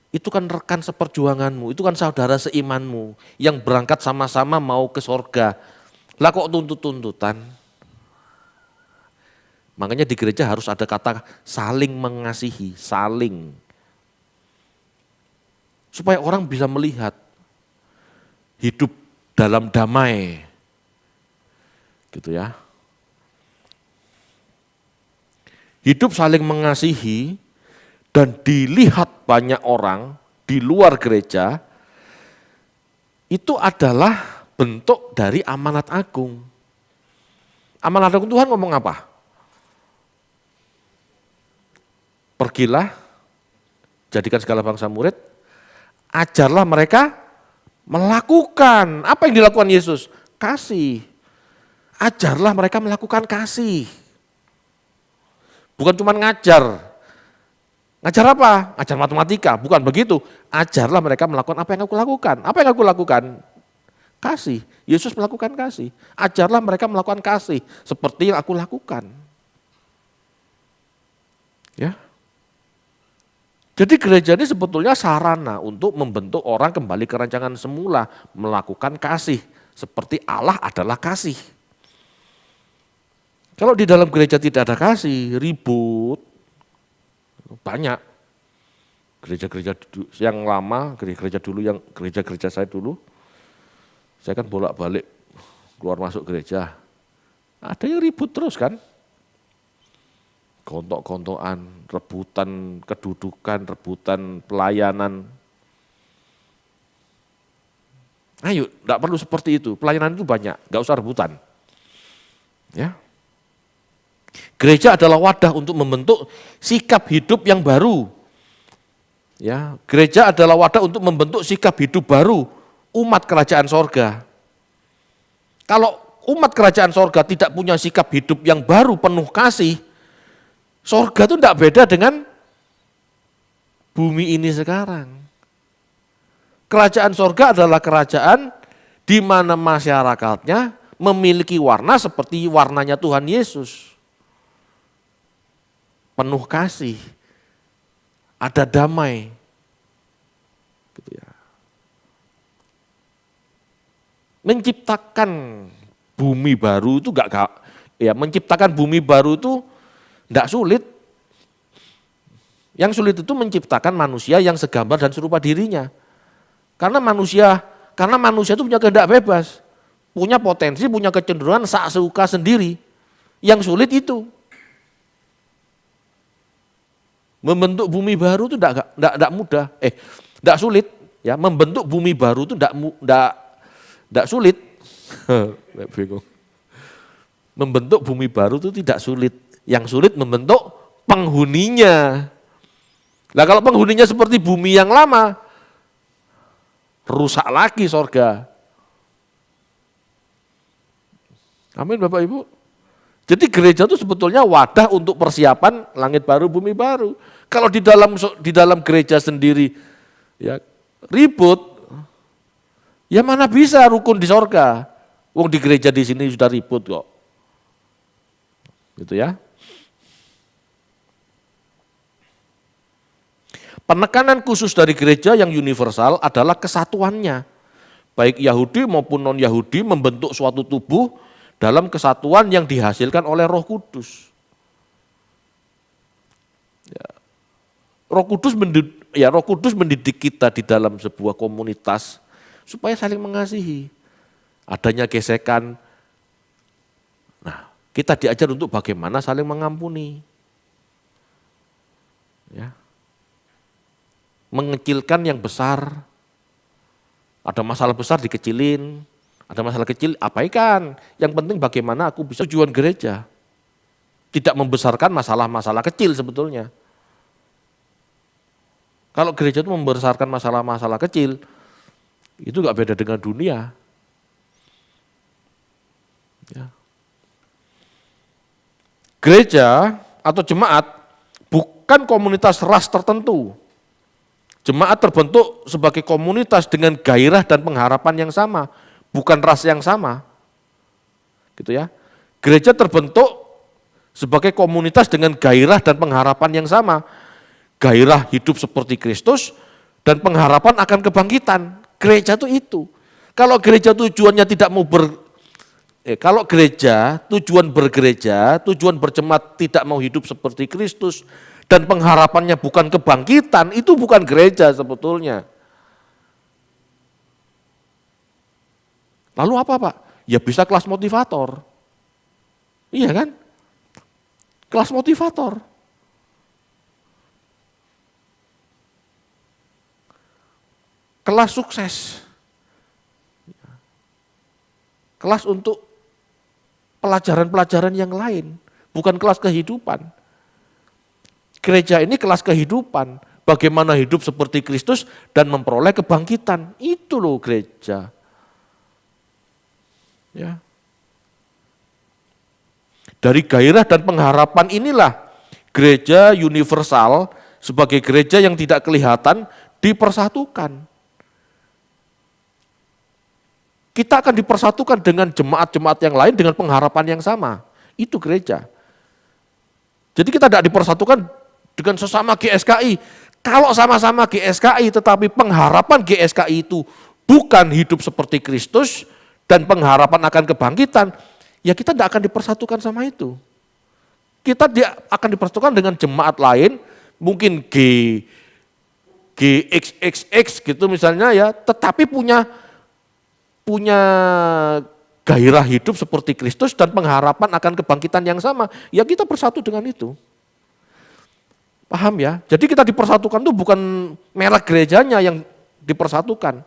itu kan rekan seperjuanganmu, itu kan saudara seimanmu, yang berangkat sama-sama mau ke sorga. Lah kok tuntut-tuntutan? Makanya di gereja harus ada kata saling mengasihi, saling. Supaya orang bisa melihat hidup dalam damai. Gitu ya. Hidup saling mengasihi dan dilihat banyak orang di luar gereja, itu adalah bentuk dari amanat agung. Amanat agung Tuhan ngomong apa? Pergilah, jadikan segala bangsa murid, ajarlah mereka melakukan. Apa yang dilakukan Yesus? Kasih. Ajarlah mereka melakukan kasih. Bukan cuma ngajar. Ngajar apa? Ngajar matematika, bukan begitu. Ajarlah mereka melakukan apa yang aku lakukan. Apa yang aku lakukan? Kasih. Yesus melakukan kasih. Ajarlah mereka melakukan kasih seperti yang aku lakukan. Ya. Jadi gereja ini sebetulnya sarana untuk membentuk orang kembali ke rancangan semula, melakukan kasih seperti Allah adalah kasih. Kalau di dalam gereja tidak ada kasih, ribut, banyak. Gereja-gereja yang lama, gereja-gereja dulu, yang gereja-gereja saya dulu, saya kan bolak-balik keluar masuk gereja. Ada yang ribut terus kan. Gontok-gontokan, rebutan kedudukan, rebutan pelayanan. Ayo, enggak perlu seperti itu. Pelayanan itu banyak, enggak usah rebutan. Ya. Gereja adalah wadah untuk membentuk sikap hidup yang baru. Ya, gereja adalah wadah untuk membentuk sikap hidup baru umat kerajaan sorga. Kalau umat kerajaan sorga tidak punya sikap hidup yang baru penuh kasih, sorga itu tidak beda dengan bumi ini sekarang. Kerajaan sorga adalah kerajaan di mana masyarakatnya memiliki warna seperti warnanya Tuhan Yesus. Penuh kasih, ada damai. Gitu ya. Menciptakan bumi baru itu menciptakan bumi baru itu enggak sulit. Yang sulit itu menciptakan manusia yang segambar dan serupa dirinya. Karena manusia itu punya kehendak bebas, punya potensi, punya kecenderungan sak suka sendiri. Yang sulit itu membentuk bumi baru itu enggak mudah. Enggak sulit ya, membentuk bumi baru itu enggak sulit. Bingung. Membentuk bumi baru itu tidak sulit. Yang sulit membentuk penghuninya. Nah, kalau penghuninya seperti bumi yang lama, rusak lagi sorga. Amin Bapak Ibu. Jadi gereja itu sebetulnya wadah untuk persiapan langit baru, bumi baru. Kalau di dalam gereja sendiri ya ribut, ya mana bisa rukun di sorga? Wong di gereja di sini sudah ribut kok. Gitu ya. Penekanan khusus dari gereja yang universal adalah kesatuannya. Baik Yahudi maupun non-Yahudi membentuk suatu tubuh dalam kesatuan yang dihasilkan oleh Roh Kudus. Ya. Roh Kudus mendidik kita di dalam sebuah komunitas supaya saling mengasihi. Adanya gesekan. Nah, kita diajar untuk bagaimana saling mengampuni. Ya. Mengecilkan yang besar. Ada masalah besar dikecilin, Ada masalah kecil, abaikan. Yang penting bagaimana aku bisa tujuan gereja. Tidak membesarkan masalah-masalah kecil sebetulnya. Kalau gereja itu membesarkan masalah-masalah kecil, itu nggak beda dengan dunia. Ya. Gereja atau jemaat bukan komunitas ras tertentu. Jemaat terbentuk sebagai komunitas dengan gairah dan pengharapan yang sama, bukan ras yang sama. Gitu ya. Gereja terbentuk sebagai komunitas dengan gairah dan pengharapan yang sama. Gairah hidup seperti Kristus dan pengharapan akan kebangkitan. Gereja itu. Kalau gereja tujuannya tidak mau kalau gereja tujuan bergereja, tujuan berjemaat tidak mau hidup seperti Kristus dan pengharapannya bukan kebangkitan, itu bukan gereja sebetulnya. Lalu apa Pak? Ya bisa kelas motivator. Iya kan? Kelas motivator. Kelas sukses. Kelas untuk pelajaran-pelajaran yang lain, bukan kelas kehidupan. Gereja ini kelas kehidupan, bagaimana hidup seperti Kristus dan memperoleh kebangkitan. Itu loh gereja. Ya. Dari gairah dan pengharapan inilah gereja universal sebagai gereja yang tidak kelihatan dipersatukan. Kita akan dipersatukan dengan jemaat-jemaat yang lain dengan pengharapan yang sama. Itu gereja. Jadi kita tidak dipersatukan dengan sesama GSKI. Kalau sama-sama GSKI tetapi pengharapan GSKI itu bukan hidup seperti Kristus dan pengharapan akan kebangkitan, ya kita tidak akan dipersatukan sama itu. Kita akan dipersatukan dengan jemaat lain, mungkin GXXX gitu misalnya ya, tetapi punya gairah hidup seperti Kristus dan pengharapan akan kebangkitan yang sama, ya kita bersatu dengan itu. Paham ya? Jadi kita dipersatukan itu bukan merek gerejanya yang dipersatukan.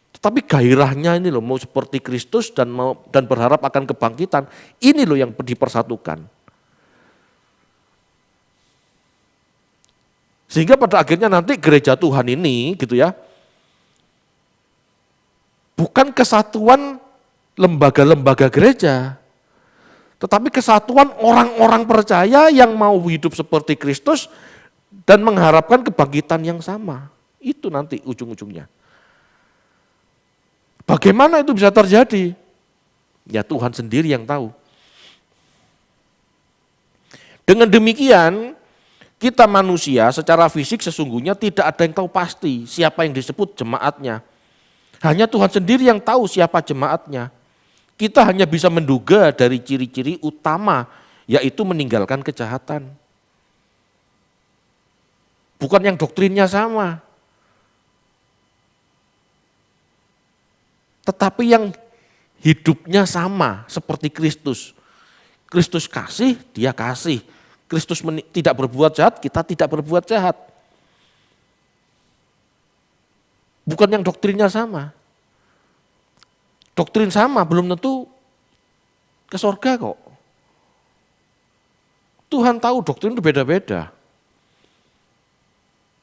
Tetapi gairahnya ini loh, mau seperti Kristus dan berharap akan kebangkitan, ini loh yang dipersatukan. Sehingga pada akhirnya nanti gereja Tuhan ini gitu ya, bukan kesatuan lembaga-lembaga gereja, tetapi kesatuan orang-orang percaya yang mau hidup seperti Kristus dan mengharapkan kebangkitan yang sama. Itu nanti ujung-ujungnya. Bagaimana itu bisa terjadi? Ya Tuhan sendiri yang tahu. Dengan demikian, kita manusia secara fisik sesungguhnya tidak ada yang tahu pasti siapa yang disebut jemaatnya. Hanya Tuhan sendiri yang tahu siapa jemaatnya. Kita hanya bisa menduga dari ciri-ciri utama, yaitu meninggalkan kejahatan. Bukan yang doktrinnya sama. Tetapi yang hidupnya sama seperti Kristus. Kristus kasih, dia kasih. Kristus tidak berbuat jahat, kita tidak berbuat jahat. Bukan yang doktrinnya sama. Doktrin sama belum tentu ke sorga kok. Tuhan tahu doktrin itu beda-beda.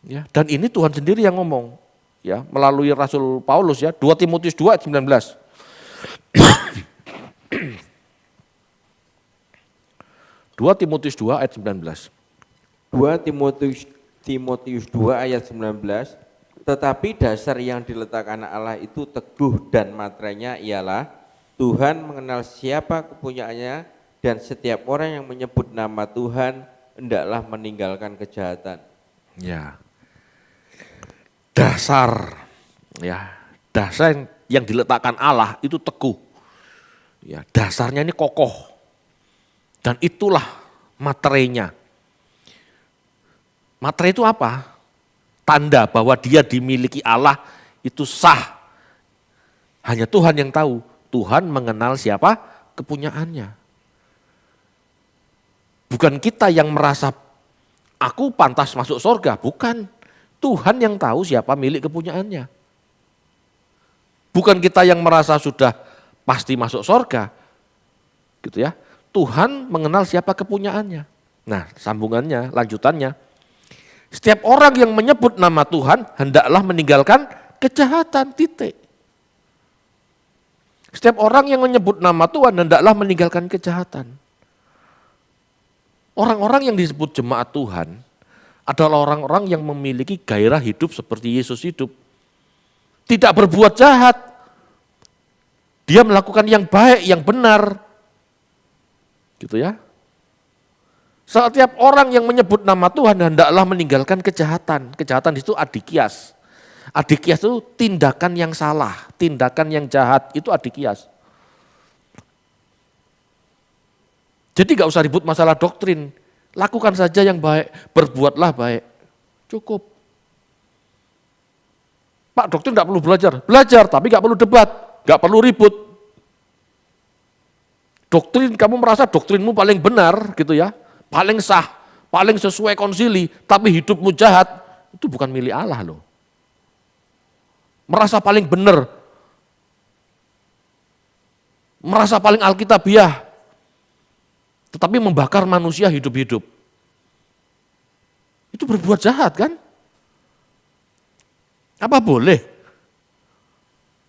Ya, dan ini Tuhan sendiri yang ngomong, ya, melalui Rasul Paulus ya, 2 Timotius 2 ayat 19. 2 Timotius 2 ayat 19. 2 Timotius 2 ayat 19. Tetapi dasar yang diletakkan Allah itu teguh dan materainya ialah Tuhan mengenal siapa kepunyaannya dan setiap orang yang menyebut nama Tuhan hendaklah meninggalkan kejahatan. Ya. Dasar yang diletakkan Allah itu teguh. Ya, dasarnya ini kokoh. Dan itulah materainya. Materai itu apa? Tanda bahwa dia dimiliki Allah itu sah. Hanya Tuhan yang tahu. Tuhan mengenal siapa kepunyaannya. Bukan kita yang merasa aku pantas masuk surga, bukan. Tuhan yang tahu siapa milik kepunyaannya. Bukan kita yang merasa sudah pasti masuk surga. Gitu ya. Tuhan mengenal siapa kepunyaannya. Nah, sambungannya, lanjutannya. Setiap orang yang menyebut nama Tuhan hendaklah meninggalkan kejahatan, titik. Setiap orang yang menyebut nama Tuhan hendaklah meninggalkan kejahatan. Orang-orang yang disebut jemaat Tuhan adalah orang-orang yang memiliki gairah hidup seperti Yesus hidup. Tidak berbuat jahat. Dia melakukan yang baik, yang benar. Gitu ya. Setiap orang yang menyebut nama Tuhan hendaklah meninggalkan kejahatan. Kejahatan itu adikias. Adikias itu tindakan yang salah, tindakan yang jahat, itu adikias. Jadi gak usah ribut masalah doktrin. Lakukan saja yang baik, berbuatlah baik. Cukup. Pak, doktrin gak perlu belajar. Belajar, tapi gak perlu debat, gak perlu ribut. Doktrin, kamu merasa doktrinmu paling benar gitu ya, paling sah, paling sesuai konsili, tapi hidupmu jahat, itu bukan milik Allah loh. Merasa paling benar, merasa paling alkitabiah, tetapi membakar manusia hidup-hidup. Itu berbuat jahat kan? Apa boleh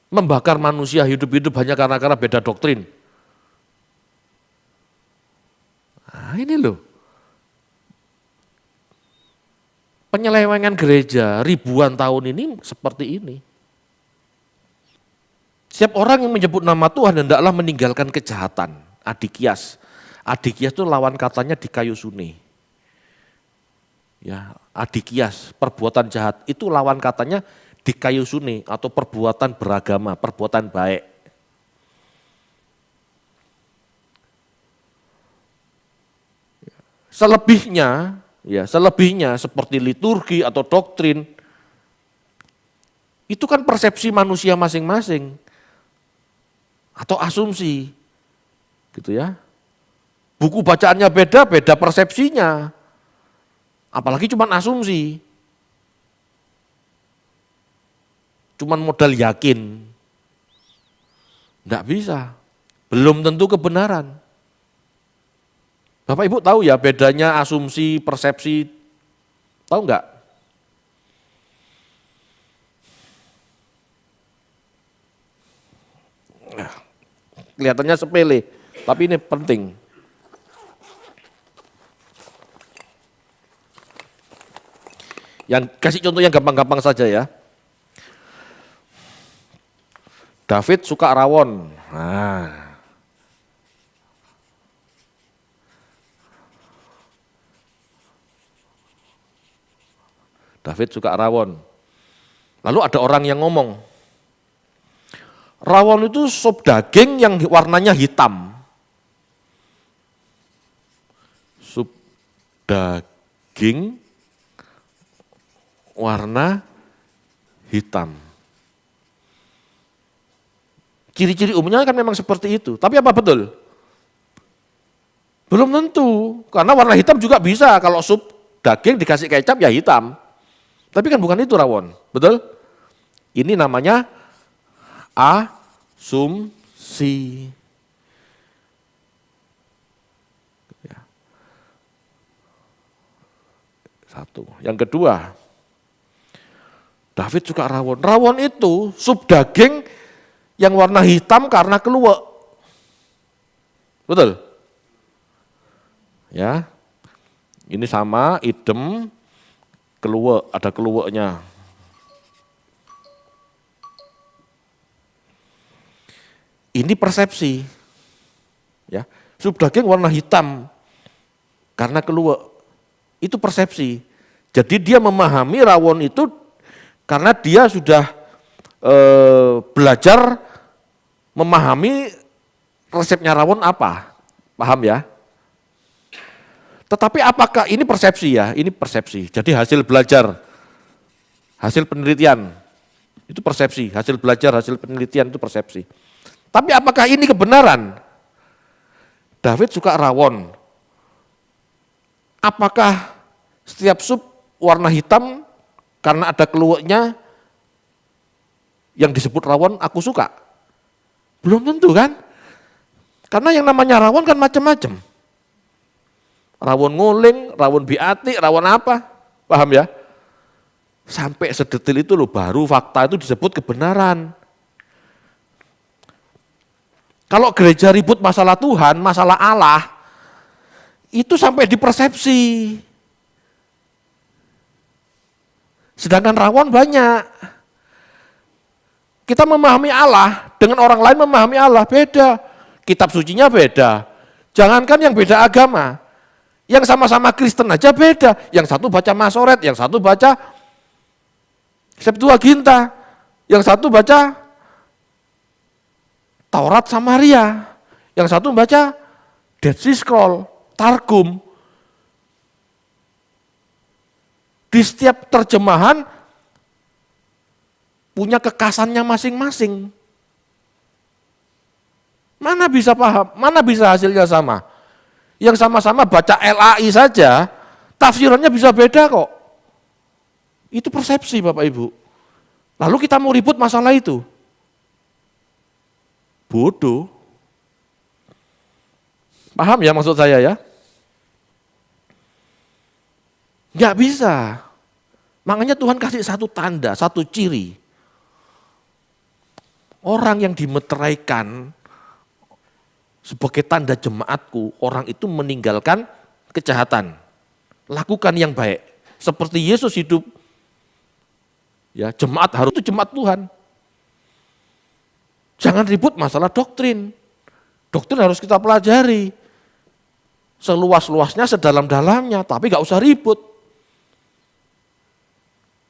membakar manusia hidup-hidup hanya karena beda doktrin? Nah ini loh, penyelewengan gereja ribuan tahun ini seperti ini. Setiap orang yang menyebut nama Tuhan hendaklah meninggalkan kejahatan, adikias. Adikias itu lawan katanya di kayu suni. Ya, adikias, perbuatan jahat, itu lawan katanya di kayu suni atau perbuatan beragama, perbuatan baik. Selebihnya seperti liturgi atau doktrin, itu kan persepsi manusia masing-masing atau asumsi, gitu ya. Buku bacaannya beda, beda persepsinya, apalagi cuma asumsi, cuma modal yakin, enggak bisa, belum tentu kebenaran. Bapak Ibu tahu ya bedanya asumsi, persepsi, tahu enggak? Kelihatannya sepele, tapi ini penting. Yang kasih contoh yang gampang-gampang saja ya. David suka rawon. Nah. David suka rawon. Lalu ada orang yang ngomong, rawon itu sup daging yang warnanya hitam. Sup daging warna hitam. Ciri-ciri umumnya kan memang seperti itu. Tapi apa betul? Belum tentu. Karena warna hitam juga bisa. Kalau sup daging dikasih kecap ya hitam. Tapi kan bukan itu rawon. Betul? Ini namanya asumsi. Ya. Satu. Yang kedua, David suka rawon. Rawon itu sup daging yang warna hitam karena keluak. Betul? Ya. Ini sama, idem, keluak, ada keluaknya. Ini persepsi. Ya. Sup daging warna hitam karena keluak. Itu persepsi. Jadi dia memahami rawon itu karena dia sudah belajar memahami resepnya rawon apa. Paham ya? Tetapi apakah ini persepsi ya? Ini persepsi. Jadi hasil belajar, hasil penelitian, itu persepsi. Hasil belajar, hasil penelitian itu persepsi. Tapi apakah ini kebenaran? David suka rawon. Apakah setiap sup warna hitam karena ada keluaknya yang disebut rawon aku suka? Belum tentu kan? Karena yang namanya rawon kan macam-macam. Rawon nguling, rawon biati, rawon apa? Paham ya? Sampai sedetil itu loh, baru fakta itu disebut kebenaran. Kalau gereja ribut masalah Tuhan, masalah Allah, itu sampai di persepsi. Sedangkan rawon banyak. Kita memahami Allah dengan orang lain memahami Allah beda. Kitab sucinya beda. Jangankan yang beda agama, yang sama-sama Kristen aja beda. Yang satu baca Masoret, yang satu baca Septuaginta, yang satu baca Taurat Samaria, yang satu baca Dead Sea Scroll, Targum. Di setiap terjemahan punya kekasannya masing-masing. Mana bisa paham, mana bisa hasilnya sama. Yang sama-sama baca LAI saja, tafsirannya bisa beda kok. Itu persepsi Bapak Ibu. Lalu kita mau ribut masalah itu. Bodoh. Paham ya maksud saya ya? Nggak bisa. Makanya Tuhan kasih satu tanda, satu ciri. Orang yang dimeteraikan sebagai tanda jemaatku, orang itu meninggalkan kejahatan. Lakukan yang baik. Seperti Yesus hidup. Ya, jemaat harus itu jemaat Tuhan. Jangan ribut masalah doktrin. Doktrin harus kita pelajari. Seluas-luasnya, sedalam-dalamnya, tapi gak usah ribut.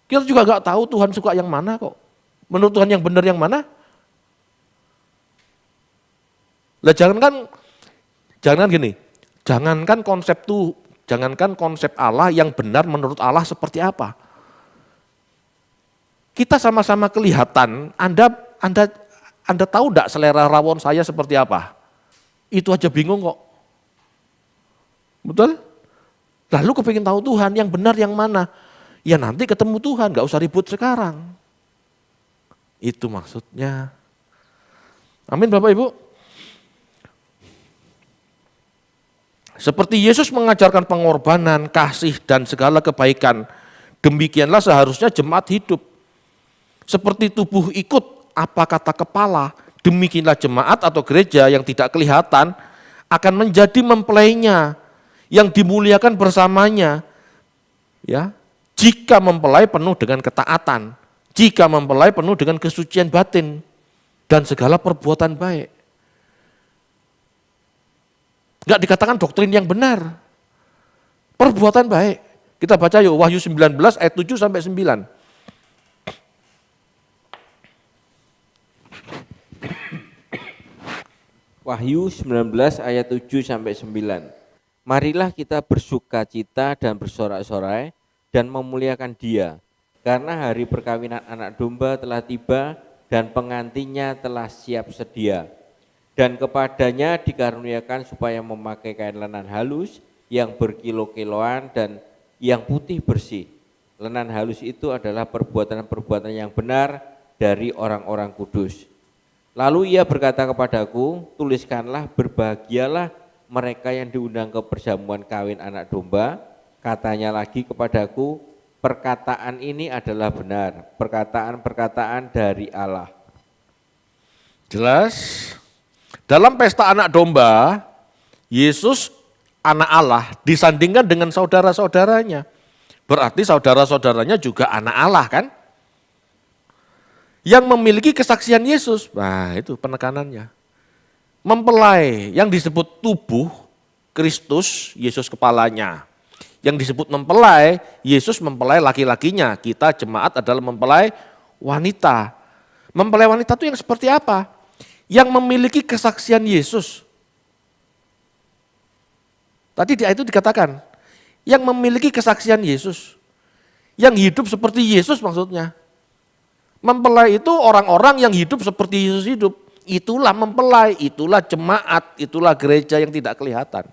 Kita juga gak tahu Tuhan suka yang mana kok. Menurut Tuhan yang benar yang mana? Lah jangankan gini, jangankan konsep Allah yang benar menurut Allah seperti apa. Kita sama-sama kelihatan, Anda tahu enggak selera rawon saya seperti apa? Itu aja bingung kok. Betul? Lalu kepingin tahu Tuhan yang benar yang mana? Ya nanti ketemu Tuhan, enggak usah ribut sekarang. Itu maksudnya. Amin Bapak Ibu. Seperti Yesus mengajarkan pengorbanan, kasih, dan segala kebaikan, demikianlah seharusnya jemaat hidup. Seperti tubuh ikut apa kata kepala, demikianlah jemaat atau gereja yang tidak kelihatan akan menjadi mempelainya, yang dimuliakan bersamanya. Ya, jika mempelai penuh dengan ketaatan, jika mempelai penuh dengan kesucian batin, dan segala perbuatan baik. Enggak dikatakan doktrin yang benar. Perbuatan baik. Kita baca yuk Wahyu 19 ayat 7 sampai 9. Wahyu 19 ayat 7 sampai 9. Marilah kita bersukacita dan bersorak-sorai dan memuliakan Dia, karena hari perkawinan anak domba telah tiba dan pengantinnya telah siap sedia. Dan kepadanya dikaruniakan supaya memakai kain lenan halus yang berkilo-kiloan dan yang putih bersih. Lenan halus itu adalah perbuatan-perbuatan yang benar dari orang-orang kudus. Lalu ia berkata kepadaku, tuliskanlah, berbahagialah mereka yang diundang ke perjamuan kawin anak domba. Katanya lagi kepadaku, perkataan ini adalah benar, perkataan-perkataan dari Allah. Jelas? Dalam pesta anak domba, Yesus anak Allah disandingkan dengan saudara-saudaranya. Berarti saudara-saudaranya juga anak Allah kan? Yang memiliki kesaksian Yesus, nah itu penekanannya. Mempelai yang disebut tubuh, Kristus, Yesus kepalanya. Yang disebut mempelai, Yesus mempelai laki-lakinya, kita jemaat adalah mempelai wanita. Mempelai wanita itu yang seperti apa? Yang memiliki kesaksian Yesus. Tadi di ayat itu dikatakan, yang memiliki kesaksian Yesus. Yang hidup seperti Yesus maksudnya. Mempelai itu orang-orang yang hidup seperti Yesus hidup. Itulah mempelai, itulah jemaat, itulah gereja yang tidak kelihatan.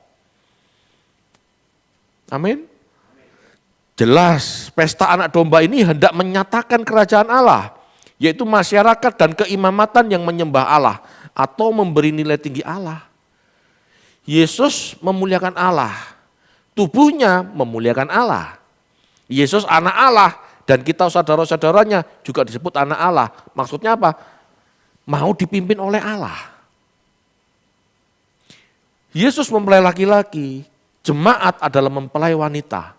Amin. Jelas, pesta anak domba ini hendak menyatakan kerajaan Allah yaitu masyarakat dan keimamatan yang menyembah Allah atau memberi nilai tinggi Allah. Yesus memuliakan Allah, tubuhnya memuliakan Allah. Yesus anak Allah dan kita saudara-saudaranya juga disebut anak Allah. Maksudnya apa? Mau dipimpin oleh Allah. Yesus mempelai laki-laki, jemaat adalah mempelai wanita.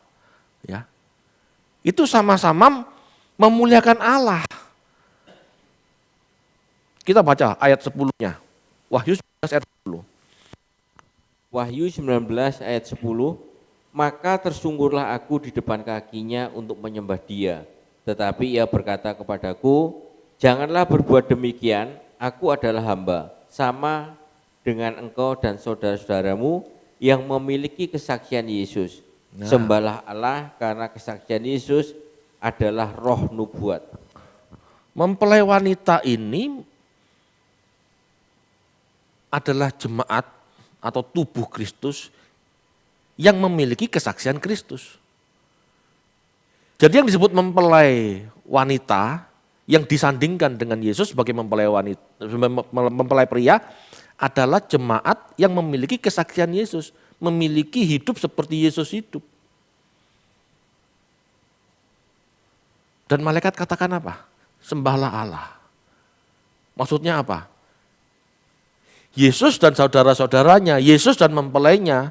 Ya. Itu sama-sama memuliakan Allah. Kita baca ayat 10-nya. Wahyu 19 ayat 10. Wahyu 19 ayat 10, maka tersungkurlah aku di depan kakinya untuk menyembah dia. Tetapi ia berkata kepadaku, janganlah berbuat demikian, aku adalah hamba, sama dengan engkau dan saudara-saudaramu yang memiliki kesaksian Yesus. Sembahlah Allah karena kesaksian Yesus adalah roh nubuat. Mempelai wanita ini adalah jemaat atau tubuh Kristus yang memiliki kesaksian Kristus. Jadi yang disebut mempelai wanita yang disandingkan dengan Yesus sebagai mempelai pria adalah jemaat yang memiliki kesaksian Yesus, memiliki hidup seperti Yesus hidup. Dan malaikat katakan apa? Sembahlah Allah. Maksudnya apa? Yesus dan saudara-saudaranya, Yesus dan mempelainya,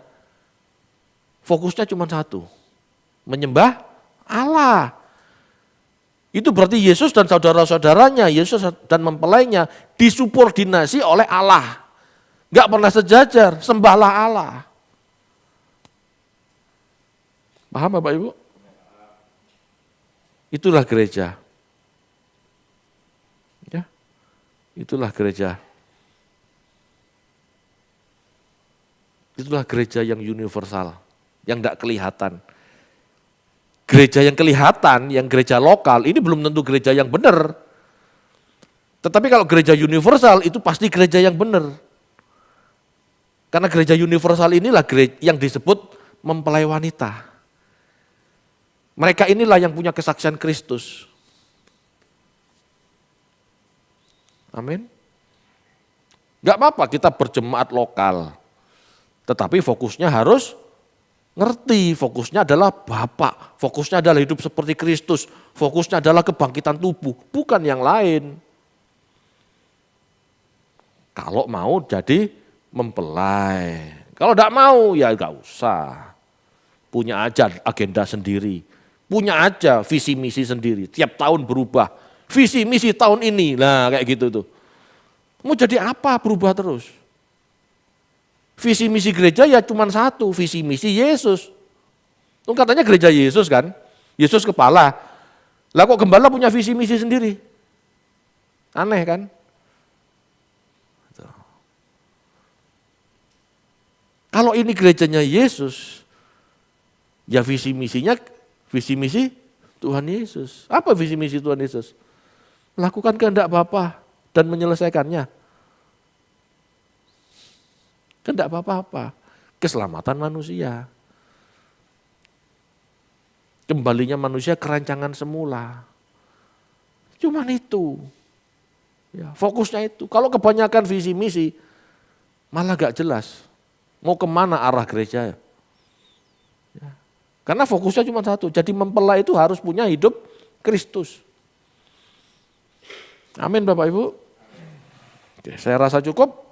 fokusnya cuma satu, menyembah Allah. Itu berarti Yesus dan saudara-saudaranya, Yesus dan mempelainya disubordinasi oleh Allah. Enggak pernah sejajar, sembahlah Allah. Paham Bapak Ibu? Itulah gereja. Ya. Itulah gereja. Itulah gereja yang universal, yang tidak kelihatan. Gereja yang kelihatan, yang gereja lokal, ini belum tentu gereja yang benar. Tetapi kalau gereja universal itu pasti gereja yang benar. Karena gereja universal inilah gereja yang disebut mempelai wanita. Mereka inilah yang punya kesaksian Kristus. Amin. Gak apa-apa kita berjemaat lokal. Tetapi fokusnya harus ngerti, fokusnya adalah Bapak, fokusnya adalah hidup seperti Kristus, fokusnya adalah kebangkitan tubuh, bukan yang lain. Kalau mau jadi mempelai, kalau tidak mau ya gak usah. Punya aja agenda sendiri, punya aja visi misi sendiri, tiap tahun berubah. Visi misi tahun ini, nah kayak gitu tuh. Mau jadi apa berubah terus? Visi misi gereja ya cuma satu, visi misi Yesus. Itu katanya gereja Yesus kan, Yesus kepala. Lah kok gembala punya visi misi sendiri? Aneh kan? Kalau ini gerejanya Yesus, ya visi misinya visi misi Tuhan Yesus. Apa visi misi Tuhan Yesus? Melakukan kehendak Bapa dan menyelesaikannya. Kehendak apa-apa, keselamatan manusia. Kembalinya manusia ke rancangan semula. Cuman itu. Ya, fokusnya itu. Kalau kebanyakan visi misi, malah gak jelas. Mau kemana arah gereja? Ya. Karena fokusnya cuma satu. Jadi mempelai itu harus punya hidup Kristus. Amin Bapak Ibu. Oke, saya rasa cukup.